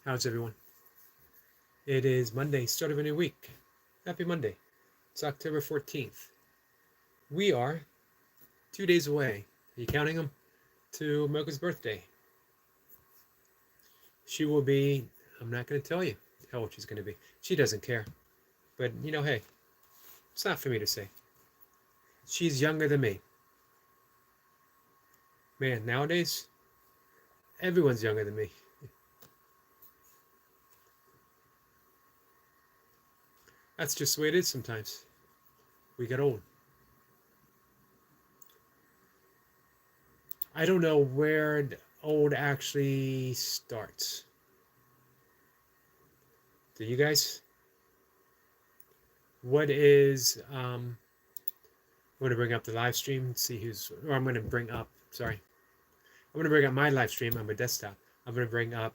How's everyone? It is Monday, start of a new week. Happy Monday. It's October 14th. We are 2 days away. Are you counting them? To Mocha's birthday. She will be, I'm not going to tell you how old she's going to be. She doesn't care. But, hey, it's not for me to say. She's younger than me. Man, nowadays, everyone's younger than me. That's just the way it is sometimes. We get old. I don't know where old actually starts. Do you guys? What is, I'm going to bring up the live stream, see I'm going to bring up, sorry. I'm going to bring up my live stream on my desktop. I'm going to bring up,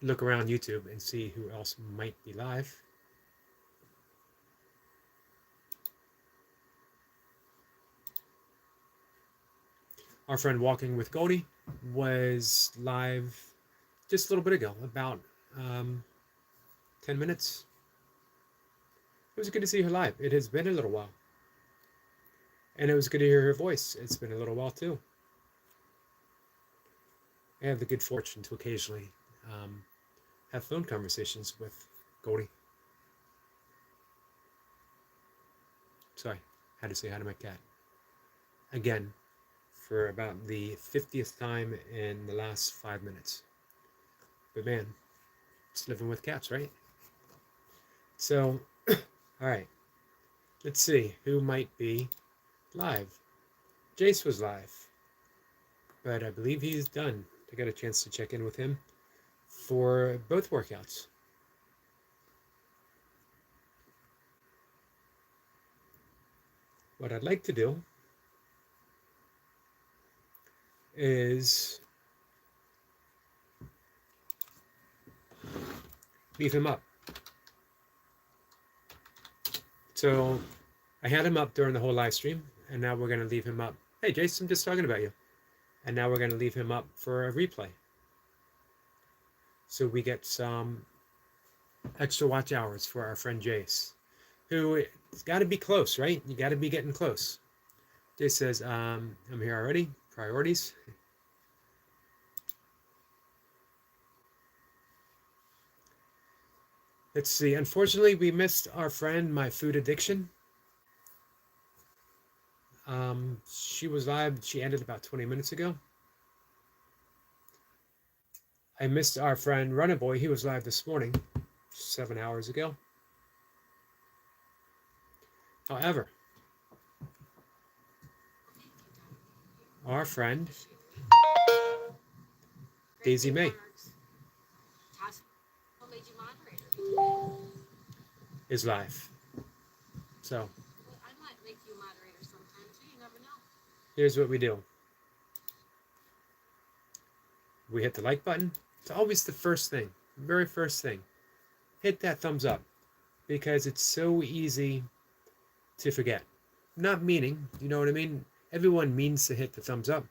look around YouTube and see who else might be live. Our friend Walking with Goldie was live just a little bit ago, about 10 minutes. It was good to see her live. It has been a little while. And it was good to hear her voice. It's been a little while too. I have the good fortune to occasionally have phone conversations with Goldie. Sorry, had to say hi to my cat. Again, for about the 50th time in the last 5 minutes. But man, it's living with cats, right? So, all right. Let's see who might be live. Jace was live, but I believe he's done. I got a chance to check in with him for both workouts. What I'd like to do is leave him up. So I had him up during the whole live stream, and now we're going to leave him up. Hey, Jace, I'm just talking about you. And now we're going to leave him up for a replay. So we get some extra watch hours for our friend Jace, who it's got to be close, right? You got to be getting close. Jace says, I'm here already. Priorities. Let's see. Unfortunately, we missed our friend, My Food Addiction. She was live. She ended about 20 minutes ago. I missed our friend Runner Boy. He was live this morning, 7 hours ago. However, our friend Daisy May is live. So I might make you moderator sometime too. You never know. Here's what we do. We hit the like button. It's always the first thing, very first thing. Hit that thumbs up because it's so easy to forget. Not meaning, you know what I mean? Everyone means to hit the thumbs up,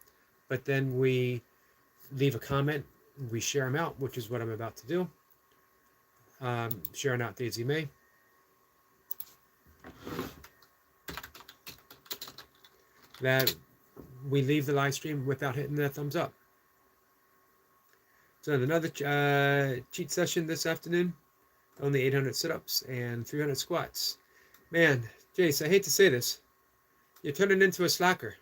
but then we leave a comment, we share them out, which is what I'm about to do. Sharing out Daisy May. That we leave the live stream without hitting that thumbs up. So another cheat session this afternoon. Only 800 sit-ups and 300 squats. Man, Jace, I hate to say this. You're turning into a slacker.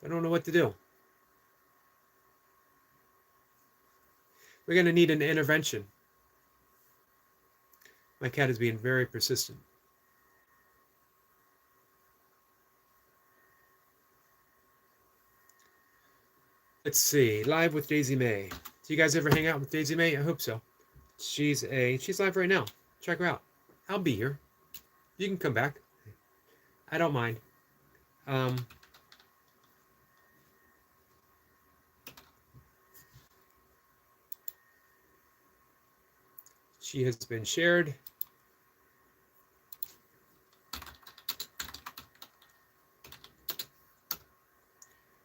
I don't know what to do. We're going to need an intervention. My cat is being very persistent. Let's see. Live with Daisy May. Do you guys ever hang out with Daisy May? I hope so. She's live right now. Check her out. I'll be here. You can come back. I don't mind. She has been shared.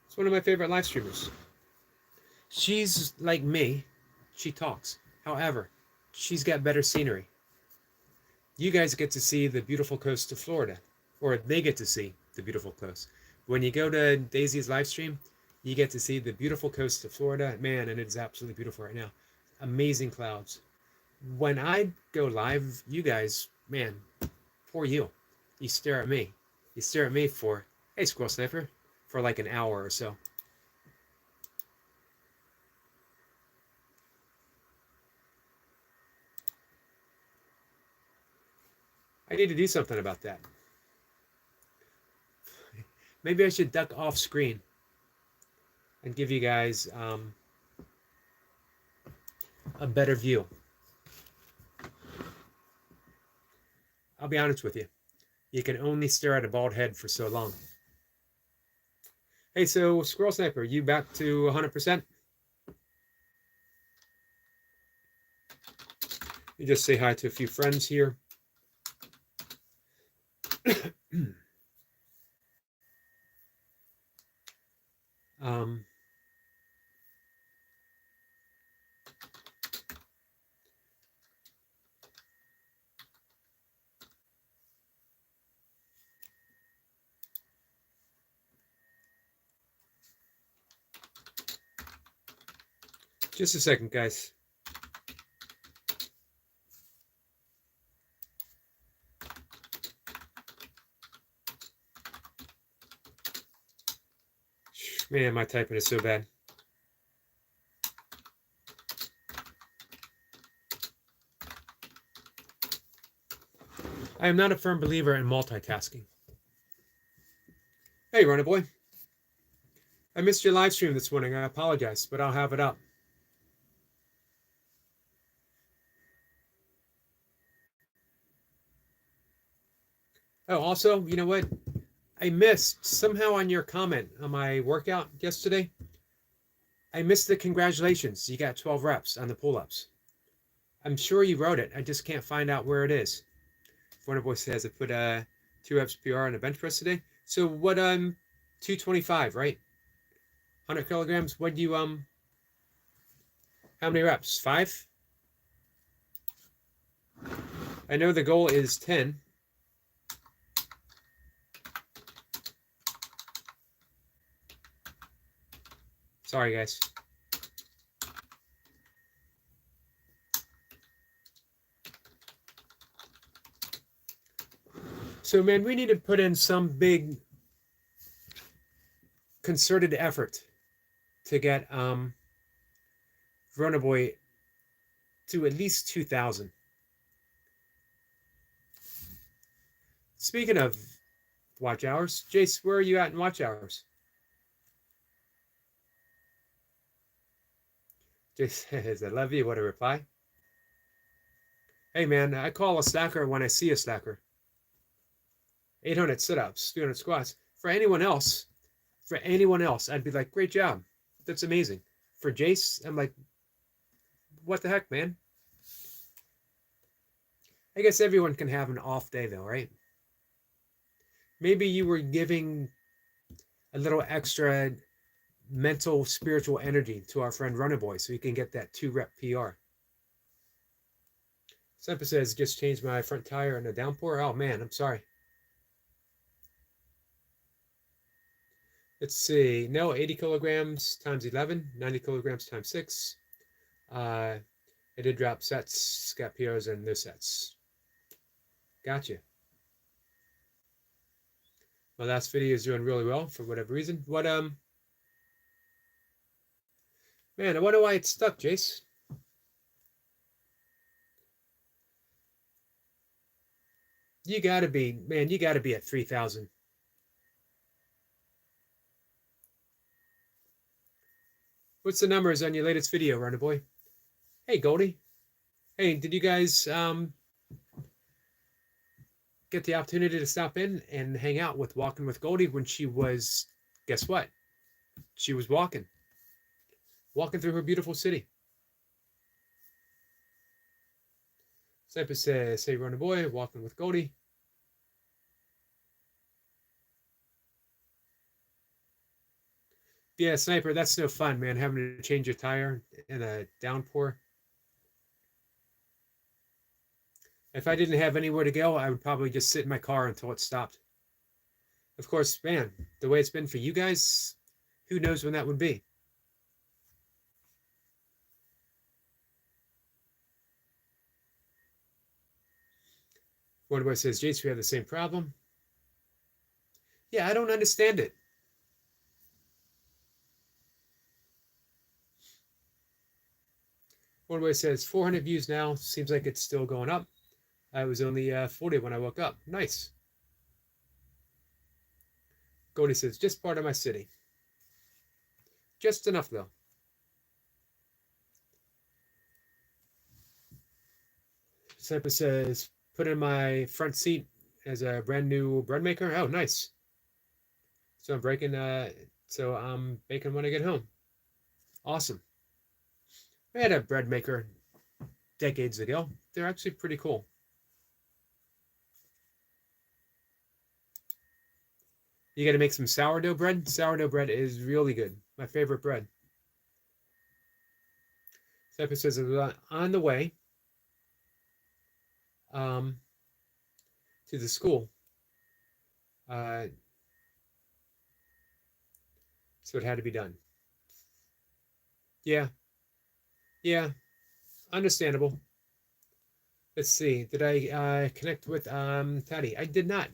It's one of my favorite live streamers. She's like me. She talks. However, she's got better scenery. You guys get to see the beautiful coast of Florida, or they get to see the beautiful coast. When you go to Daisy's live stream, you get to see the beautiful coast of Florida. Man, and it's absolutely beautiful right now. Amazing clouds. When I go live, you guys, man, poor you. You stare at me. You stare at me for, hey, Squirrel Sniper, for like an hour or so. I need to do something about that. Maybe I should duck off screen and give you guys a better view. I'll be honest with you. You can only stare at a bald head for so long. Hey, so Squirrel Sniper, you back to 100%? You just say hi to a few friends here. Just a second, guys. Man, my typing is so bad. I am not a firm believer in multitasking. Hey, Runner Boy. I missed your live stream this morning. I apologize, but I'll have it up. Oh, also, you know what? I missed somehow on your comment on my workout yesterday. I missed the congratulations. You got 12 reps on the pull-ups. I'm sure you wrote it. I just can't find out where it is. Boy says I put 2 reps PR on the bench press today. So what 225, right? 100 kilograms. What do you how many reps? 5? I know the goal is 10. Sorry, guys. So, man, we need to put in some big concerted effort to get Verona Boy to at least 2,000. Speaking of watch hours, Jace, where are you at in watch hours? Jace says, I love you. What a reply. Hey, man, I call a slacker when I see a slacker. 800 sit-ups, 300 squats. For anyone else, I'd be like, great job. That's amazing. For Jace, I'm like, what the heck, man? I guess everyone can have an off day, though, right? Maybe you were giving a little extra mental, spiritual energy to our friend Runner Boy so he can get that 2-rep PR. Semper says, just changed my front tire in a downpour. Oh, man, I'm sorry. Let's see. No, 80 kilograms times 11, 90 kilograms times 6. I did drop sets, got PRs, and no sets. Gotcha. My last video is doing really well for whatever reason. What, man, I wonder why it's stuck, Jace. You gotta be, man, you gotta be at 3,000. What's the numbers on your latest video, Runner Boy? Hey, Goldie. Hey, did you guys get the opportunity to stop in and hang out with Walking with Goldie when she was, guess what? She was walking through her beautiful city. Semper says, hey, Runner Boy, Walking with Goldie. Yeah, Sniper, that's no fun, man, having to change your tire in a downpour. If I didn't have anywhere to go, I would probably just sit in my car until it stopped. Of course, man, the way it's been for you guys, who knows when that would be? Wonderboy says, Jace, we have the same problem. Yeah, I don't understand it. Wonderboy says, 400 views now. Seems like it's still going up. I was only 40 when I woke up. Nice. Goldie says, just part of my city. Just enough, though. Sniper says, put in my front seat as a brand new bread maker. Oh, nice. So I'm baking when I get home. Awesome. I had a bread maker decades ago. They're actually pretty cool. You got to make some sourdough bread. Sourdough bread is really good. My favorite bread. Sniper says it's on the way to the school. So it had to be done. Yeah, yeah, understandable. Let's see. Did I connect with Taddy? I did not.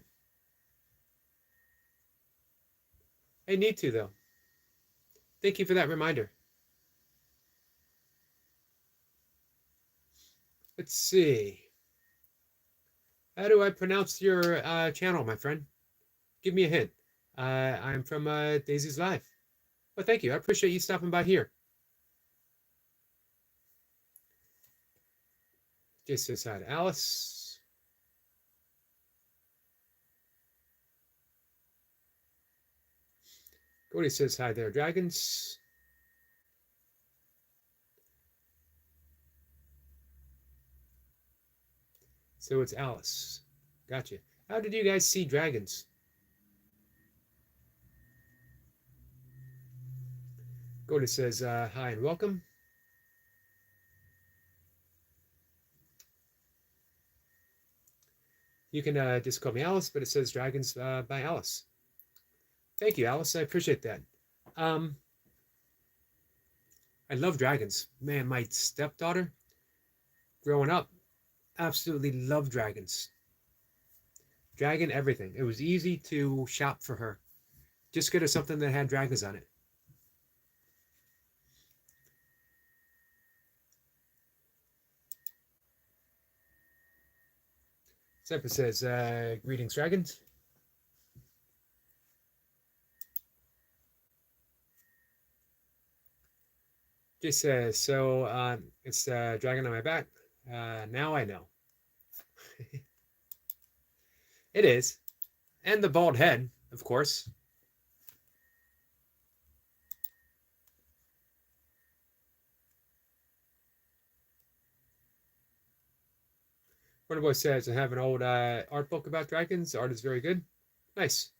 I need to though. Thank you for that reminder. Let's see. How do I pronounce your channel, my friend? Give me a hint. I'm from Daisy's Live. Well, thank you. I appreciate you stopping by here. Just says hi to Alice. Gordy says hi there, dragons. So it's Alice. Gotcha. How did you guys see dragons? Gordy says hi and welcome. You can just call me Alice, but it says dragons by Alice. Thank you, Alice. I appreciate that. I love dragons. Man, my stepdaughter, growing up, absolutely loved dragons. Dragon everything. It was easy to shop for her. Just get her something that had dragons on it. Zephyr says, greetings, dragons. Just says, so it's the dragon on my back. Now I know. It is. And the bald head, of course. Wonderboy says, I have an old art book about dragons. The art is very good. Nice.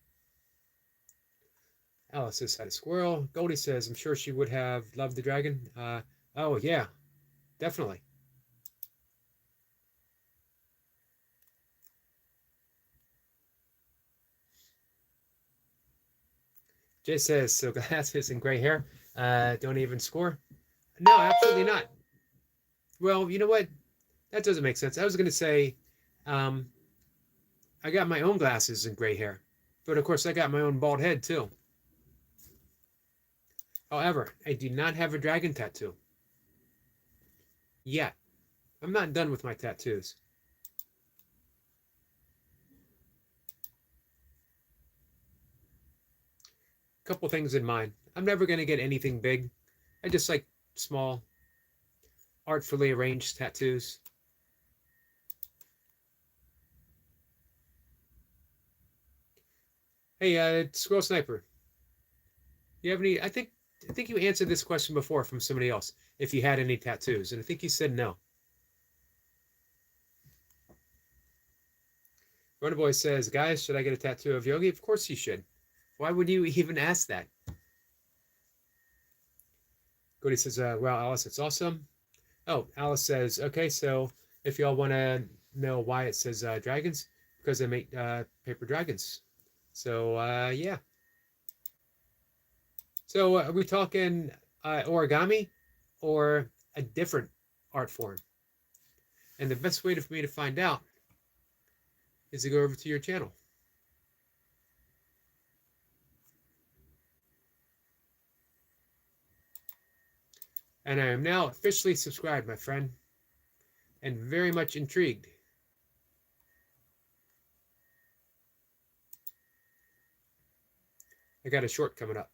Alice says, had a squirrel. Goldie says, I'm sure she would have loved the dragon. Oh, yeah, definitely. Jay says, so glasses and gray hair don't even score. No, absolutely not. Well, you know what? That doesn't make sense. I was going to say, I got my own glasses and gray hair, but of course I got my own bald head too. However, I do not have a dragon tattoo yet. I'm not done with my tattoos. Couple things in mind. I'm never going to get anything big. I just like small, artfully arranged tattoos. Hey, Squirrel Sniper. You have any? I think you answered this question before from somebody else. If you had any tattoos, and I think you said no. Runnerboy says, guys, should I get a tattoo of Yogi? Of course you should. Why would you even ask that? Cody says, wow, Alice, it's awesome. Oh, Alice says, okay, so if y'all want to know why it says dragons, because they make paper dragons. So, yeah. So, are we talking origami or a different art form? And the best way for me to find out is to go over to your channel. And I am now officially subscribed, my friend, and very much intrigued. I got a short coming up.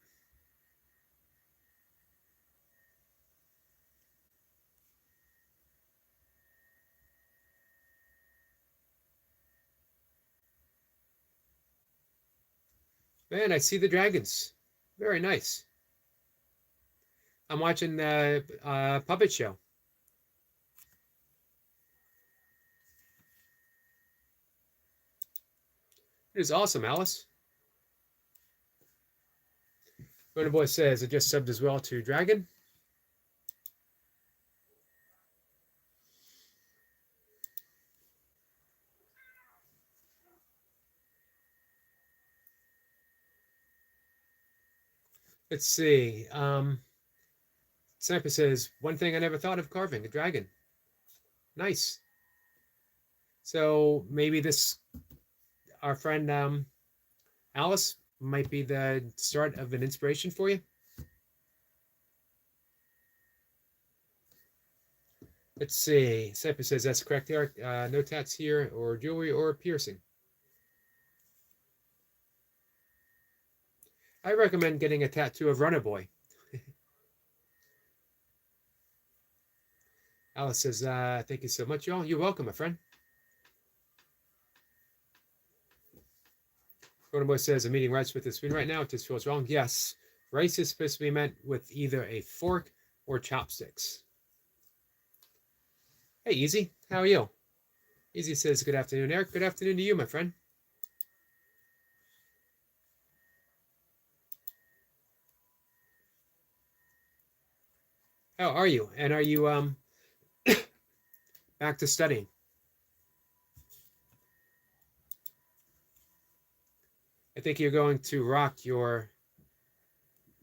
Man, I see the dragons. Very nice. I'm watching the puppet show. It is awesome, Alice. Runner Boy says, I just subbed as well to Dragon. Let's see. Sniper says, one thing I never thought of carving, a dragon. Nice. So maybe this, our friend Alice, might be the start of an inspiration for you. Let's see. Sniper says, that's correct, Eric. No tats here, or jewelry, or piercing. I recommend getting a tattoo of Runner Boy. Alice says, thank you so much, y'all. You're welcome, my friend. Runner Boy says, I'm eating rice with a spoon right now. It just feels wrong. Yes, rice is supposed to be meant with either a fork or chopsticks. Hey, Easy, how are you? Easy says, good afternoon, Eric. Good afternoon to you, my friend. How are you? And are you back to studying? I think you're going to rock your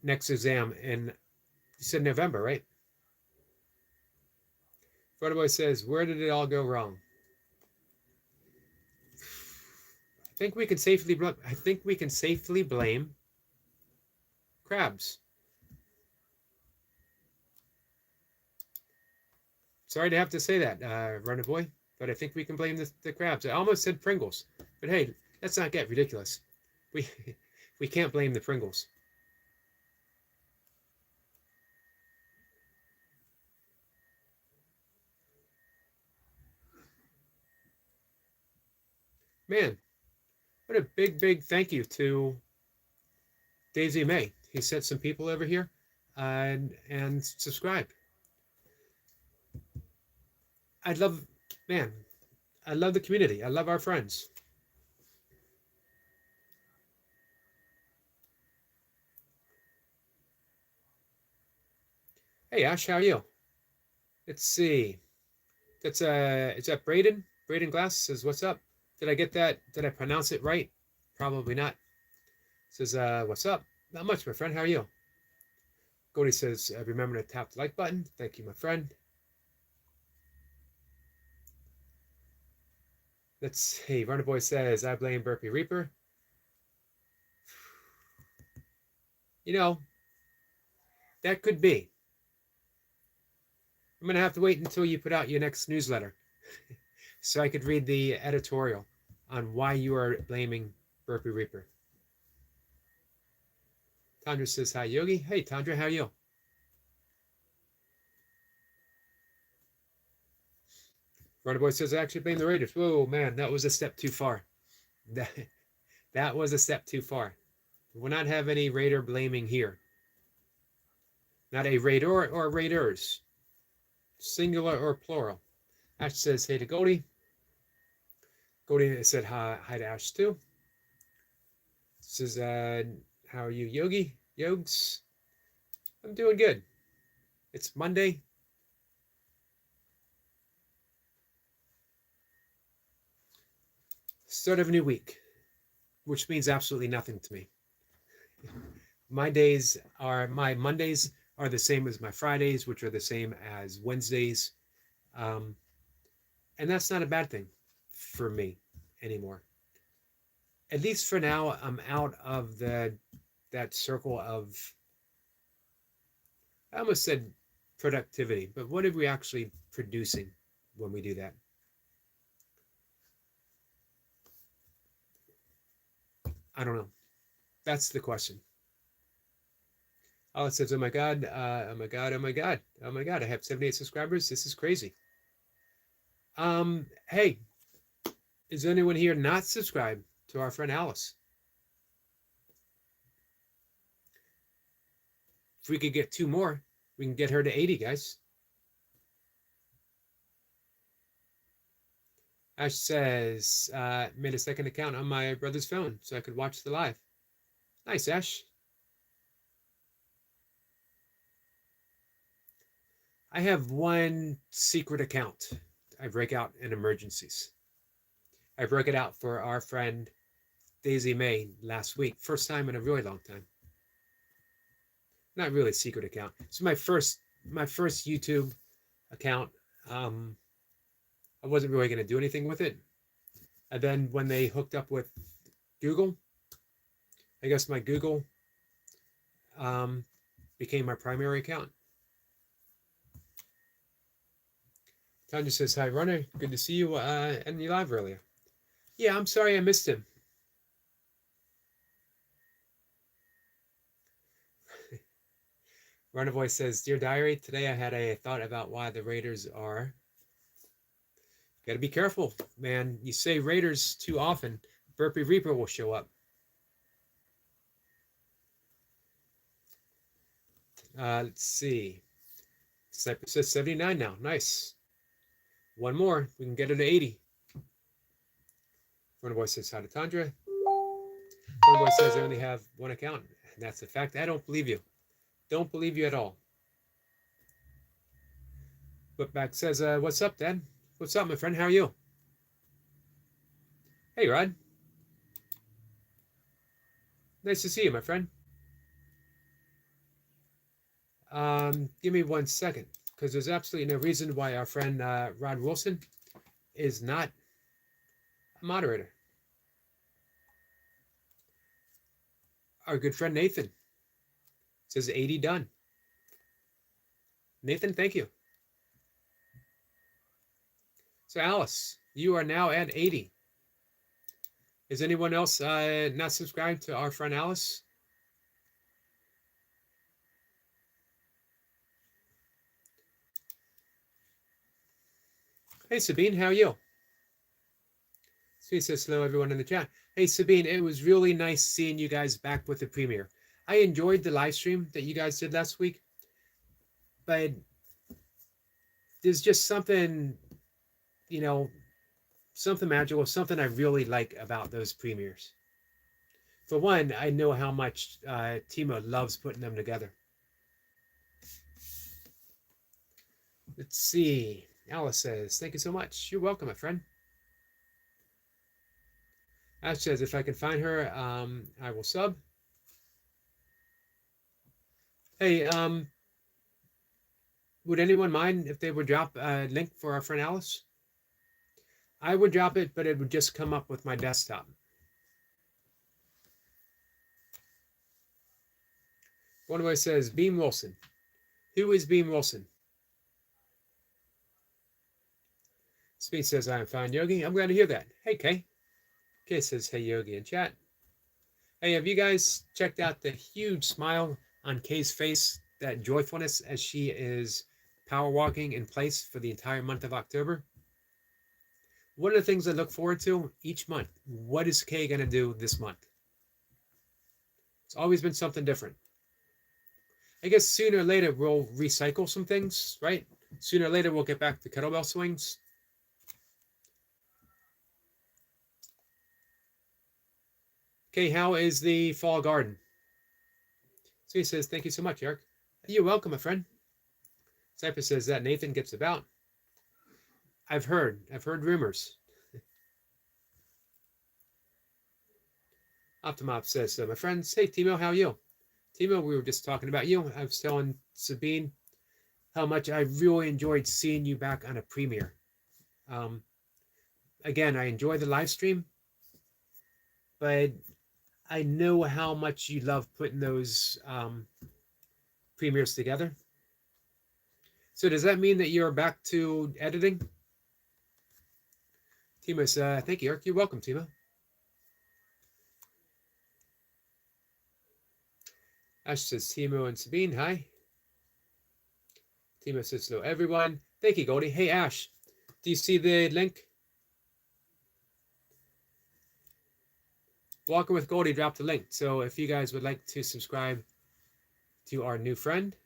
next exam in, you said November, right? Photoboy says, where did it all go wrong? I think we can safely blame crabs. Sorry to have to say that, Runner Boy, but I think we can blame the crabs. I almost said Pringles, but hey, let's not get ridiculous. We can't blame the Pringles. Man, what a big thank you to Daisy May. He sent some people over here and subscribed. I love the community. I love our friends. Hey Ash, how are you? Let's see. Is that Braden? Braden Glass says, what's up? Did I get that? Did I pronounce it right? Probably not. Says, what's up? Not much, my friend. How are you? Goldie says, remember to tap the like button. Thank you, my friend. Let's see. Runner Boy says, I blame Burpee Reaper. You know, that could be. I'm going to have to wait until you put out your next newsletter so I could read the editorial on why you are blaming Burpee Reaper. Tandra says, hi, Yogi. Hey, Tandra, how are you? Runner Boy says, I actually blame the Raiders. Whoa, man, that was a step too far. That was a step too far. We'll not have any Raider blaming here. Not a Raider or Raiders. Singular or plural. Ash says, hey to Goldie. Goldie said hi to Ash too. Says, how are you, Yogi? Yogs? I'm doing good. It's Monday. Start of a new week, which means absolutely nothing to me. My Mondays are the same as my Fridays, which are the same as Wednesdays. Um, and that's not a bad thing for me anymore. At least for now, I'm out of that circle of, I almost said productivity, but what are we actually producing when we do that? I don't know. That's the question. All it says, oh my God, oh my God, oh my God, oh my God, I have 78 subscribers. This is crazy. Hey, is anyone here not subscribed to our friend Alice? If we could get 2 more, we can get her to 80, guys. Ash says, made a second account on my brother's phone so I could watch the live. Nice, Ash. I have one secret account I break out in emergencies. I broke it out for our friend Daisy May last week. First time in a really long time. Not really a secret account. It's my first YouTube account. I wasn't really going to do anything with it. And then when they hooked up with Google, I guess my Google became my primary account. Tanya says, hi, Runner. Good to see you in your live earlier. Yeah, I'm sorry I missed him. Runner Voice says, Dear Diary, today I had a thought about why the Raiders are. Got to be careful, man. You say Raiders too often, Burpee Reaper will show up. Let's see. Sniper says 79 now. Nice. One more. We can get it to 80. Runner Voice says, hi to Tundra. Runner Voice says, I only have one account. And that's a fact. I don't believe you. Don't believe you at all. Whipback says, what's up, Dad? What's up, my friend? How are you? Hey, Rod. Nice to see you, my friend. Give me 1 second, because there's absolutely no reason why our friend Rod Wilson is not a moderator. Our good friend Nathan says 80 done. Nathan, thank you. So Alice, you are now at 80. Is anyone else not subscribed to our friend Alice? Hey Sabine, how are you? Sweet says hello everyone in the chat. Hey Sabine, it was really nice seeing you guys back with the premiere. I enjoyed the live stream that you guys did last week, but there's just something, you know, something magical, something I really like about those premieres. For one, I know how much Timo loves putting them together. Let's see. Alice says, thank you so much. You're welcome, my friend. Ash says, if I can find her, I will sub. Hey, would anyone mind if they would drop a link for our friend Alice? I would drop it, but it would just come up with my desktop. One of us says, Beam Wilson. Who is Beam Wilson? Speed says, I am fine, Yogi. I'm glad to hear that. Hey, Kay. Kay says, hey, Yogi in chat. Hey, have you guys checked out the huge smile on Kay's face, that joyfulness as she is power walking in place for the entire month of October? One of the things I look forward to each month, what is Kay going to do this month? It's always been something different. I guess sooner or later we'll recycle some things, right? Sooner or later we'll get back to kettlebell swings. Okay, how is the fall garden? So he says, thank you so much, Eric. You're welcome, my friend. Cypress says that Nathan gets about. I've heard rumors. Optimop says, my friends, hey Timo, how are you? Timo, we were just talking about you. I was telling Sabine how much I really enjoyed seeing you back on a premiere. Again, I enjoy the live stream, but I know how much you love putting those premieres together. So does that mean that you're back to editing? Timo says, thank you, Eric. You're welcome, Timo. Ash says, Timo and Sabine, hi. Timo says, hello, everyone. Thank you, Goldie. Hey, Ash, do you see the link? Walking with Goldie dropped the link. So if you guys would like to subscribe to our new friend,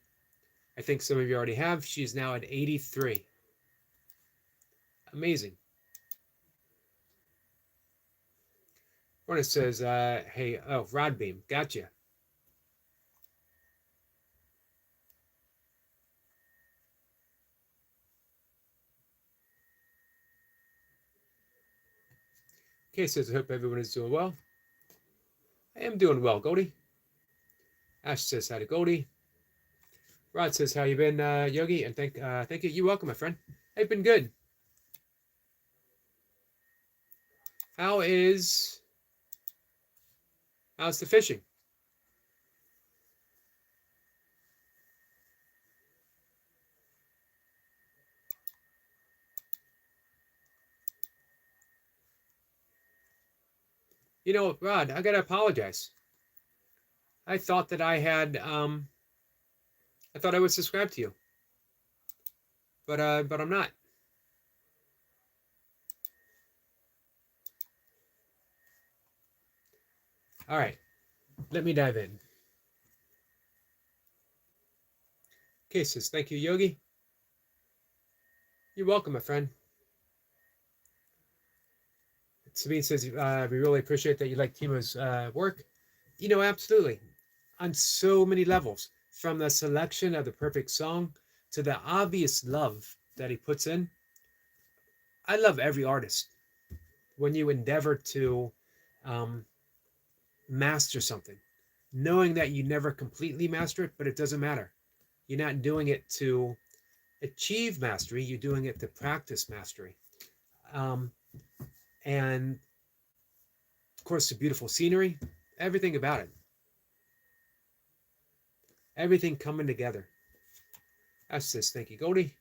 I think some of you already have. She's now at 83. Amazing. One says, hey, oh, Rodbeam, gotcha. Okay, says, I hope everyone is doing well. I am doing well, Goldie. Ash says, hi to Goldie. Rod says, how you been, Yogi? And thank you. You're welcome, my friend. I've been good. How's the fishing? You know, Rod, I gotta apologize. I thought that I had I thought I was subscribed to you. But I'm not. All right. Let me dive in. Cases, thank you, Yogi. You're welcome, my friend. Sabine says, we really appreciate that you like Timo's work. You know, absolutely. On so many levels, from the selection of the perfect song to the obvious love that he puts in. I love every artist. When you endeavor to master something, knowing that you never completely master it, but it doesn't matter. You're not doing it to achieve mastery, you're doing it to practice mastery. And of course, the beautiful scenery, everything about it. Everything coming together. Ash says, thank you, Goldie.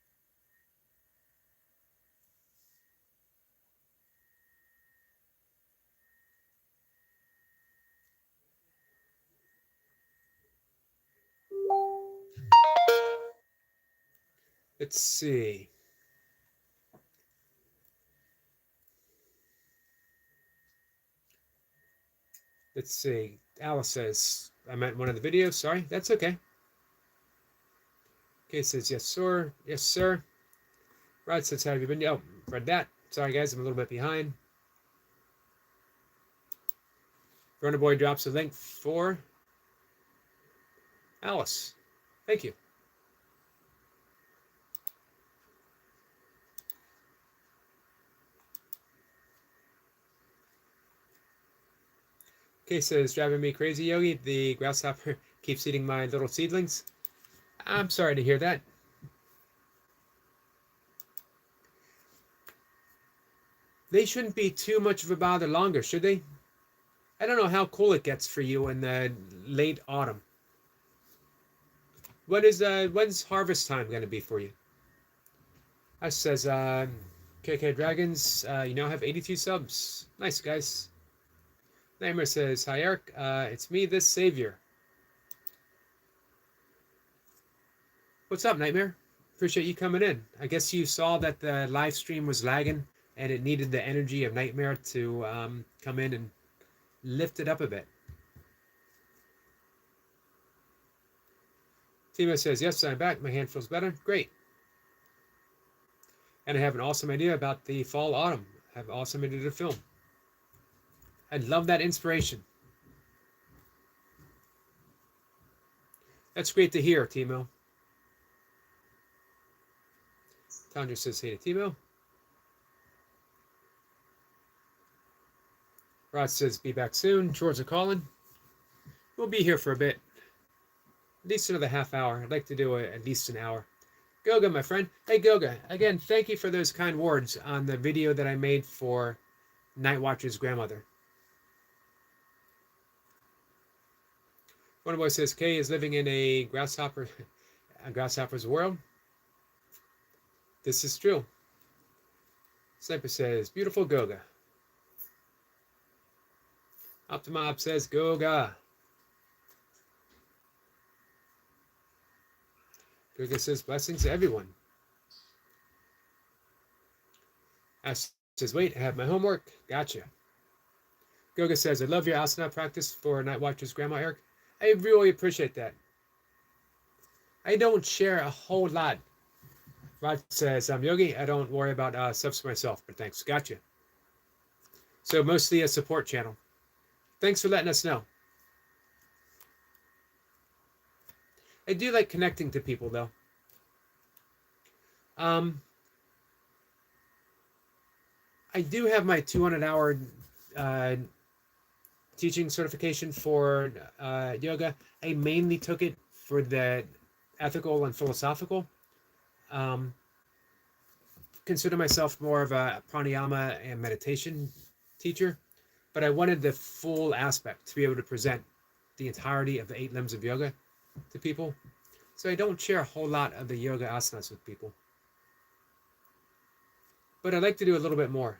Let's see. Let's see. Alice says, I meant one of the videos. Sorry, that's okay. Okay, says, yes, sir. Yes, sir. Rod says, how have you been? Oh, read that. Sorry, guys, I'm a little bit behind. Runner Boy drops a link for Alice. Thank you. Okay, says, driving me crazy, Yogi. The grasshopper keeps eating my little seedlings. I'm sorry to hear that. They shouldn't be too much of a bother longer, should they? I don't know how cool it gets for you in the late autumn. When's harvest time going to be for you? That says, KK Dragons, you now have 82 subs. Nice, guys. Nightmare says, hi, Eric. It's me, this savior. What's up, Nightmare? Appreciate you coming in. I guess you saw that the live stream was lagging and it needed the energy of Nightmare to come in and lift it up a bit. Timo says, yes, I'm back. My hand feels better. Great. And I have an awesome idea about the fall autumn. I have an awesome idea to film. I love that inspiration. That's great to hear, Timo. Tandra says hey to Timo. Rod says be back soon. George are calling. We'll be here for a bit. At least another half hour. I'd like to do at least an hour. Goga, my friend. Hey, Goga. Again, thank you for those kind words on the video that I made for Night Watch's grandmother. One boy says Kay is living in a grasshopper's world. This is true. Sniper says beautiful Goga. Optimob says Goga. Goga says blessings to everyone. Ash says wait, I have my homework. Gotcha. Goga says I love your asana practice for Night Watcher's grandma, Eric. I really appreciate that. I don't share a whole lot. Rod says I'm Yogi. I don't worry about subs for myself, but thanks. Gotcha. So mostly a support channel. Thanks for letting us know. I do like connecting to people, though. I do have my 200-hour teaching certification for yoga. I mainly took it for the ethical and philosophical. Consider myself more of a pranayama and meditation teacher, but I wanted the full aspect to be able to present the entirety of the 8 limbs of yoga to people. So I don't share a whole lot of the yoga asanas with people. But I'd like to do a little bit more.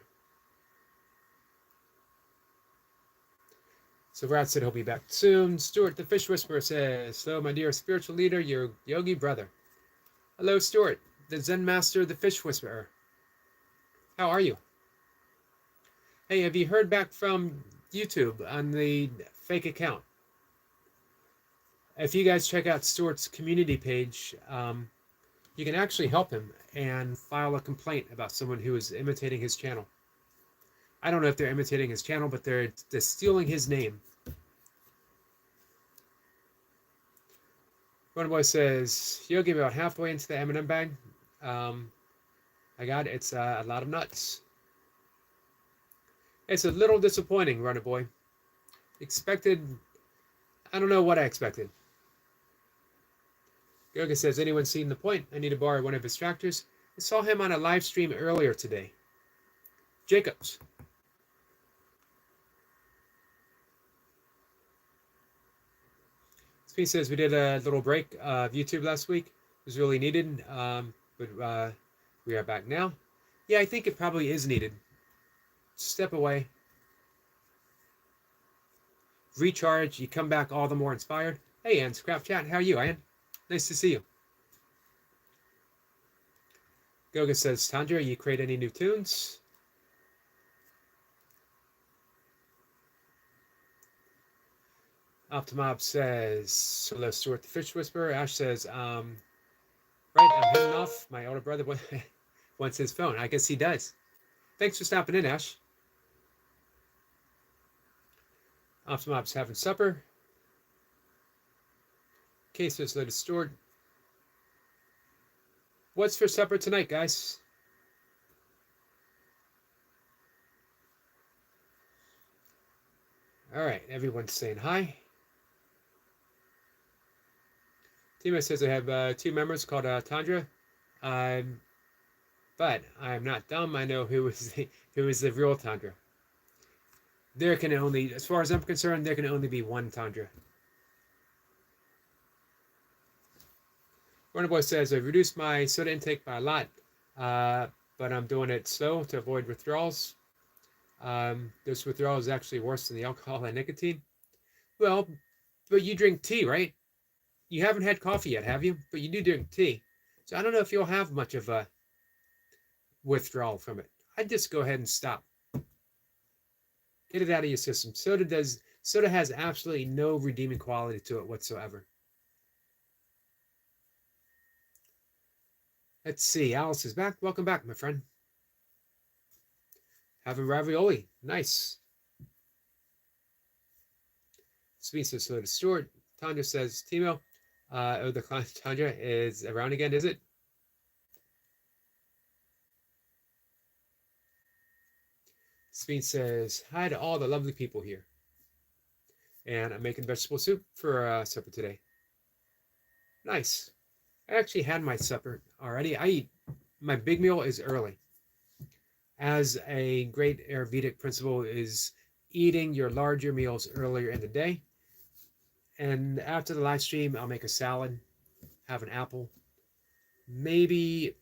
So Brad said he'll be back soon. Stuart the Fish Whisperer says, hello, my dear spiritual leader, your yogi brother. Hello, Stuart, the Zen Master, the Fish Whisperer. How are you? Hey, have you heard back from YouTube on the fake account? If you guys check out Stuart's community page, you can actually help him and file a complaint about someone who is imitating his channel. I don't know if they're imitating his channel, but they're stealing his name. One boy says, Yogi, about halfway into the M&M bag. I got it. It's a lot of nuts. It's a little disappointing, Runner Boy. I don't know what I expected. Yoga says, anyone seen the point? I need to borrow one of his tractors. I saw him on a live stream earlier today. Jacobs. Speed says we did a little break of YouTube last week. It was really needed, but we are back now. Yeah, I think it probably is needed. Step away. Recharge. You come back all the more inspired. Hey, Ann, Scrap Chat. How are you, Ann? Nice to see you. Goga says, Tandra, you create any new tunes? Optimob says, hello, Stuart the Fish Whisperer. Ash says, right, I'm heading off. My older brother wants his phone. I guess he does. Thanks for stopping in, Ash. Optimob's having supper. Case says, let it stored. What's for supper tonight, guys? All right, everyone's saying hi. Timo says I have 2 members called Tandra, but I'm not dumb. I know who is the real Tandra. There can only, as far as I'm concerned, there can only be one Tandra. Runner Boy says I've reduced my soda intake by a lot, but I'm doing it slow to avoid withdrawals. Those withdrawals is actually worse than the alcohol and nicotine. Well, but you drink tea, right? You haven't had coffee yet, have you? But you do drink tea. So I don't know if you'll have much of a withdrawal from it. I'd just go ahead and stop. Get it out of your system. Soda has absolutely no redeeming quality to it whatsoever. Let's see. Alice is back. Welcome back, my friend. Having ravioli. Nice. Sweet says hello to Stuart. Tanya says, Timo, the client Tanya is around again, is it? Sabine says, hi to all the lovely people here. And I'm making vegetable soup for supper today. Nice. I actually had my supper already. My big meal is early. As a great Ayurvedic principle is eating your larger meals earlier in the day. And after the live stream, I'll make a salad, have an apple. Maybe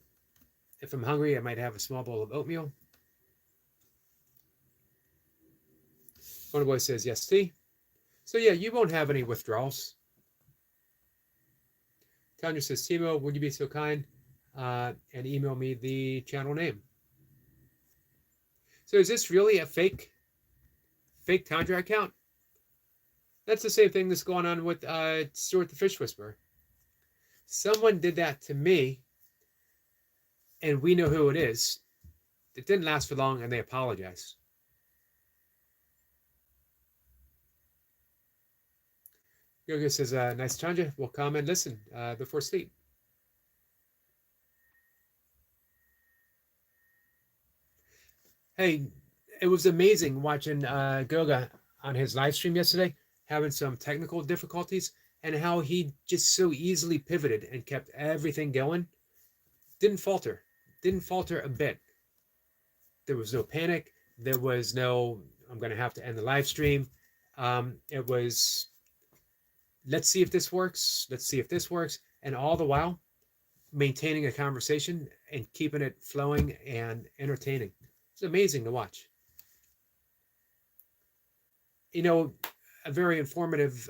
if I'm hungry, I might have a small bowl of oatmeal. Wonder Boy says, yes, tea. So yeah, you won't have any withdrawals. Tanya says, Timo, would you be so kind and email me the channel name? So is this really a fake Tundra account? That's the same thing that's going on with Stuart the Fish Whisperer. Someone did that to me, and we know who it is. It didn't last for long, and they apologized. Yoga says, nice Chandra. We'll come and listen before sleep. Hey, it was amazing watching Goga on his live stream yesterday, having some technical difficulties, and how he just so easily pivoted and kept everything going. Didn't falter a bit. There was no panic. There was no, I'm going to have to end the live stream. It was, let's see if this works. Let's see if this works. And all the while, maintaining a conversation and keeping it flowing and entertaining. It's amazing to watch. You know, a very informative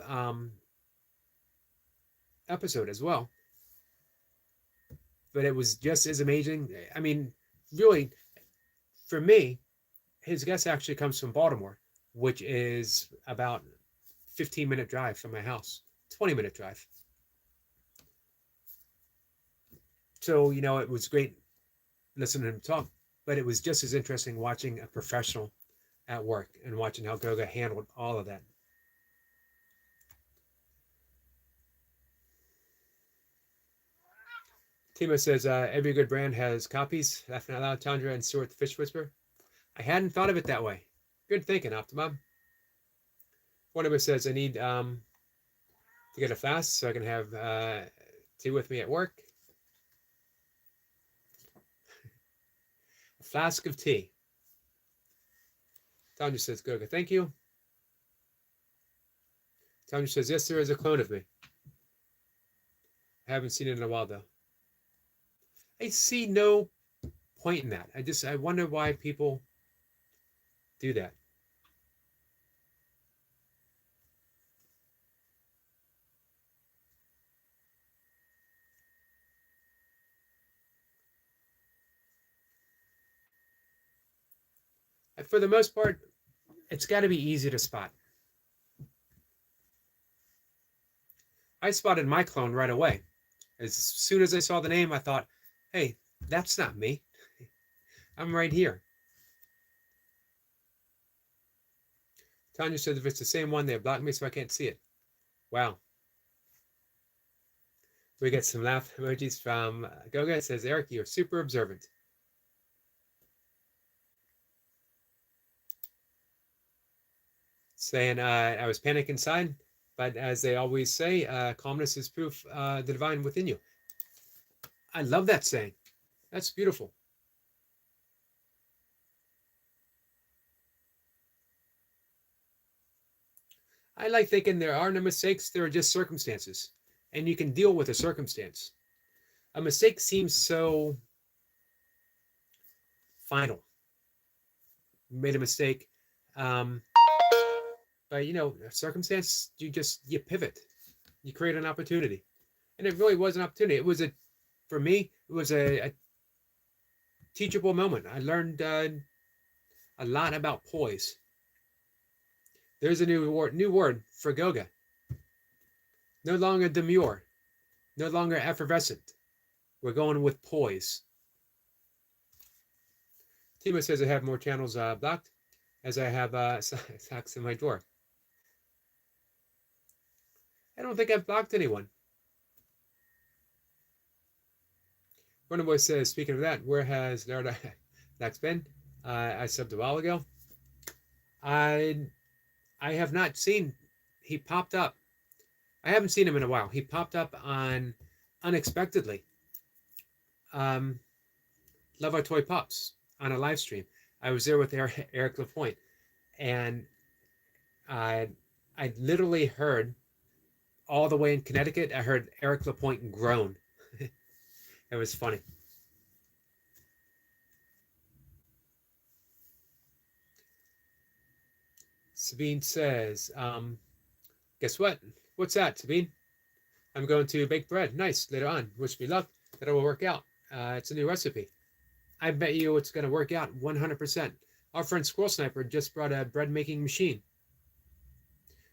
episode as well. But it was just as amazing. I mean, really, for me, his guest actually comes from Baltimore, which is about 15-minute drive from my house, 20-minute drive. So, you know, it was great listening to him talk, but it was just as interesting watching a professional at work and watching how Goga handled all of that. Timo says, every good brand has copies. Laughing out loud, Chandra and Stuart the Fish Whisperer. I hadn't thought of it that way. Good thinking, Optimum. One of us says, I need to get a fast so I can have tea with me at work. A flask of tea. Tanya says, Goga, thank you. Tanya says, yes, there is a clone of me. I haven't seen it in a while, though. I see no point in that. I wonder why people do that. For the most part, it's got to be easy to spot. I spotted my clone right away. As soon as I saw the name, I thought, hey, that's not me. I'm right here. Tanya said if it's the same one, they blocked me so I can't see it. Wow. We get some laugh emojis from Goga. It says, Eric, you're super observant. Saying I was panicked inside, but as they always say, calmness is proof the divine within you. I love that saying. That's beautiful. I like thinking there are no mistakes, there are just circumstances, and you can deal with a circumstance. A mistake seems so final. You made a mistake. But you know, a circumstance, you pivot. You create an opportunity. And it really was an opportunity. It was for me, it was a teachable moment. I learned a lot about poise. There's a new word for Goga. No longer demure, no longer effervescent. We're going with poise. Timo says I have more channels blocked as I have socks in my drawer. I don't think I've blocked anyone. Wonderboy says, speaking of that, where has Larda Dax been? I subbed a while ago. I I have not seen. He popped up. I haven't seen him in a while. He popped up on unexpectedly. Um, Love Our Toy Pops on a live stream. I was there with Eric Lapointe, and I I literally heard all the way in Connecticut. I heard Eric Lapointe groan. It was funny. Sabine says, guess what? What's that, Sabine? I'm going to bake bread. Nice. Later on. Wish me luck. That it will work out. It's a new recipe. I bet you it's going to work out 100%. Our friend Squirrel Sniper just brought a bread making machine.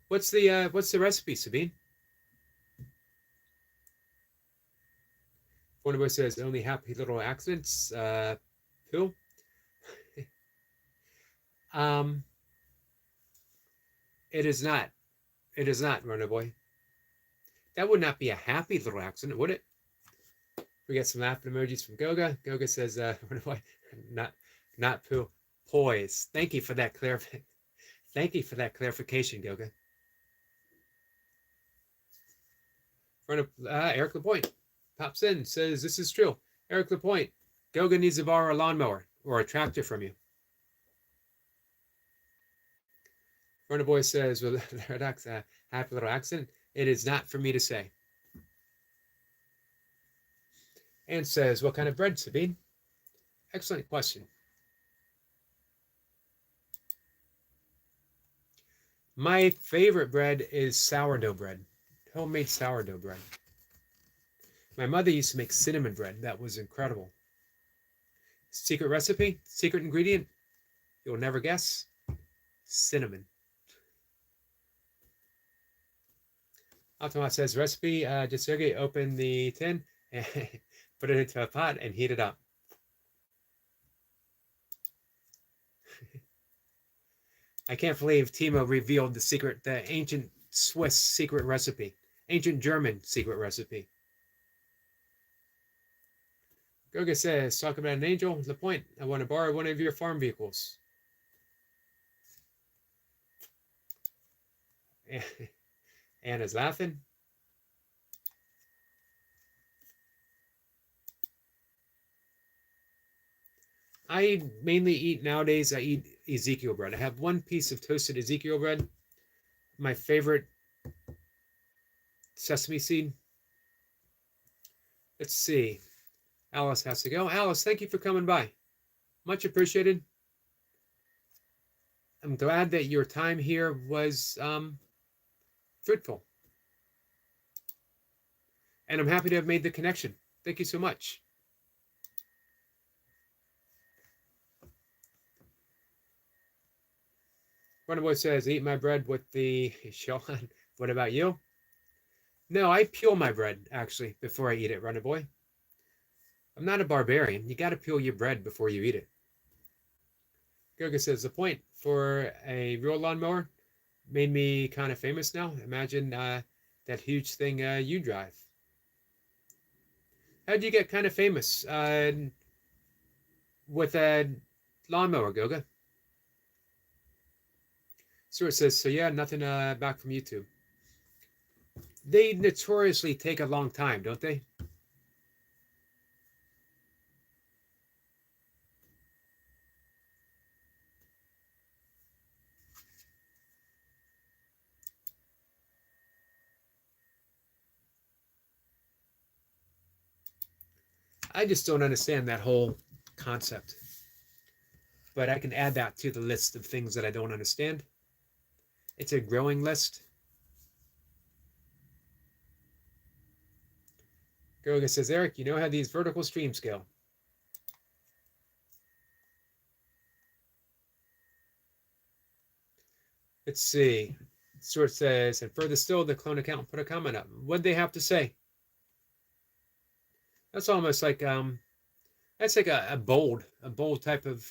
What's the recipe, Sabine? Wonderboy says only happy little accidents. Who? um, it is not. It is not, Wonderboy. That would not be a happy little accident, would it? We get some laughing emojis from Goga. Goga says, Wonderboy, not poo, poise. Thank you for that Thank you for that clarification, Goga. Eric Lapointe pops in, says, this is true. Eric Lapointe, Goga needs to borrow a lawnmower or a tractor from you. Runner Boy says, well, that's a happy little accident. It is not for me to say. And says, what kind of bread, Sabine? Excellent question. My favorite bread is sourdough bread, homemade sourdough bread. My mother used to make cinnamon bread. That was incredible. Secret recipe, secret ingredient, you'll never guess, cinnamon. Altamont says recipe, just open the tin and put it into a pot and heat it up. I can't believe Timo revealed the ancient Swiss secret recipe, ancient German secret recipe. Goga says, talk about an angel. Lapointe, I want to borrow one of your farm vehicles. Anna's laughing. I mainly eat nowadays, I eat Ezekiel bread. I have one piece of toasted Ezekiel bread. My favorite sesame seed. Let's see. Alice has to go. Alice, thank you for coming by. Much appreciated. I'm glad that your time here was fruitful. And I'm happy to have made the connection. Thank you so much. Runaway says, eat my bread with the shell on. What about you? No, I peel my bread, actually, before I eat it, Runaway. I'm not a barbarian. You got to peel your bread before you eat it. Goga says, the point for a real lawnmower made me kind of famous now. Imagine that huge thing you drive. How'd you get kind of famous with a lawnmower, Goga? Stuart says, so yeah, nothing back from YouTube. They notoriously take a long time, don't they? I just don't understand that whole concept. But I can add that to the list of things that I don't understand. It's a growing list. Goga says, Eric, you know how these vertical streams go. Let's see. Stuart says, and further still, the clone account put a comment up. What'd they have to say? That's almost like that's like a bold type of.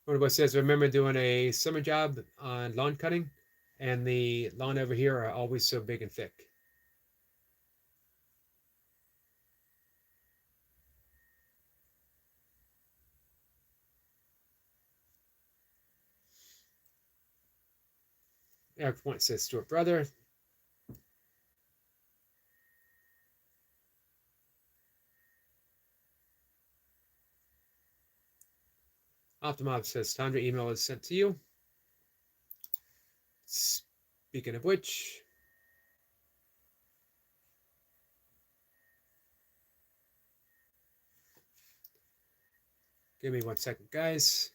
One of us says, I remember doing a summer job on lawn cutting, and the lawn over here are always so big and thick. Eric Point says Stuart brother. Optimov says Tundra email is sent to you. Speaking of which, give me 1 second, guys.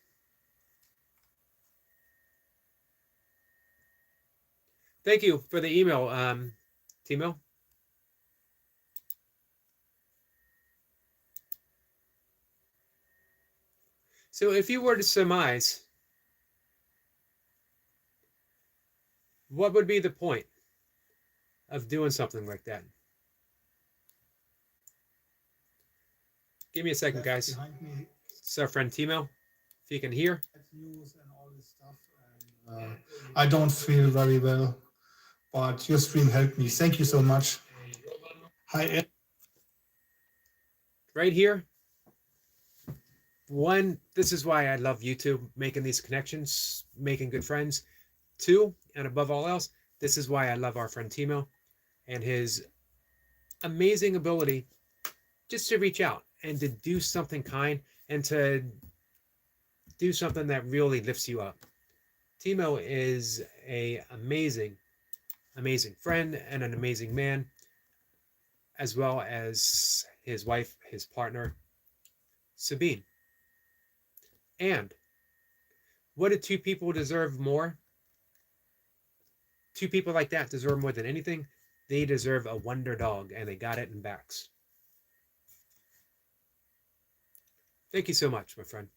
Thank you for the email, Timo. So if you were to surmise, what would be the point of doing something like that? Give me a second, guys. Behind me, It's our friend Timo, if you can hear. news and all this stuff. And, I don't feel very well, but your stream helped me. Thank you so much. Hi, Ed. Right here. One, this is why I love YouTube, making these connections, making good friends. Two, and above all else, this is why I love our friend Timo and his amazing ability just to reach out and to do something kind and to do something that really lifts you up. Timo is an amazing, amazing friend and an amazing man, as well as his wife, his partner, Sabine. And what do two people deserve more? Two people like that deserve more than anything. They deserve a wonder dog, and they got it in backs. Thank you so much, my friend.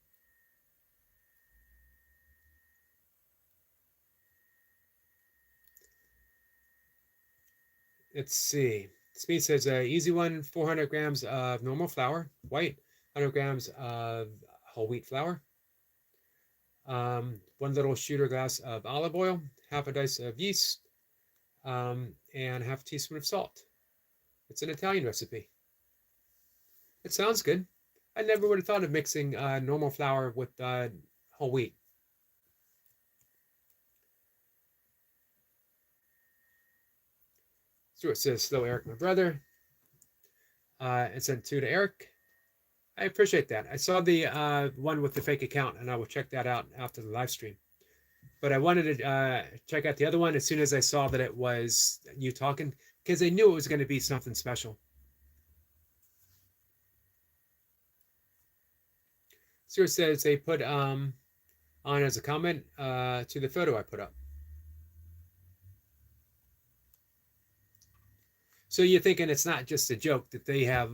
Let's see. Speed says, easy one, 400 grams of normal flour, white, 100 grams of whole wheat flour, 1 little shooter glass of olive oil, half a dice of yeast, and half a teaspoon of salt. It's an Italian recipe. It sounds good. I never would have thought of mixing normal flour with whole wheat. Stuart says, hello, Eric, my brother. And sent 2 to Eric. I appreciate that. I saw the one with the fake account, and I will check that out after the live stream. But I wanted to check out the other one as soon as I saw that it was you talking, because I knew it was going to be something special. Stuart says they put on as a comment to the photo I put up. So you're thinking it's not just a joke, that they have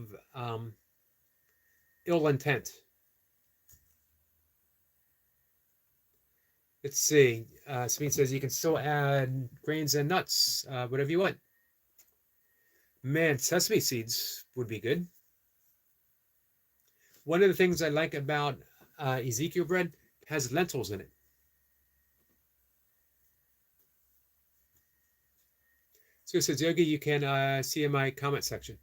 ill intent. Let's see. Smith says you can still add grains and nuts, whatever you want. Man, sesame seeds would be good. One of the things I like about Ezekiel bread has lentils in it. So it says, Yogi, you can see in my comment section.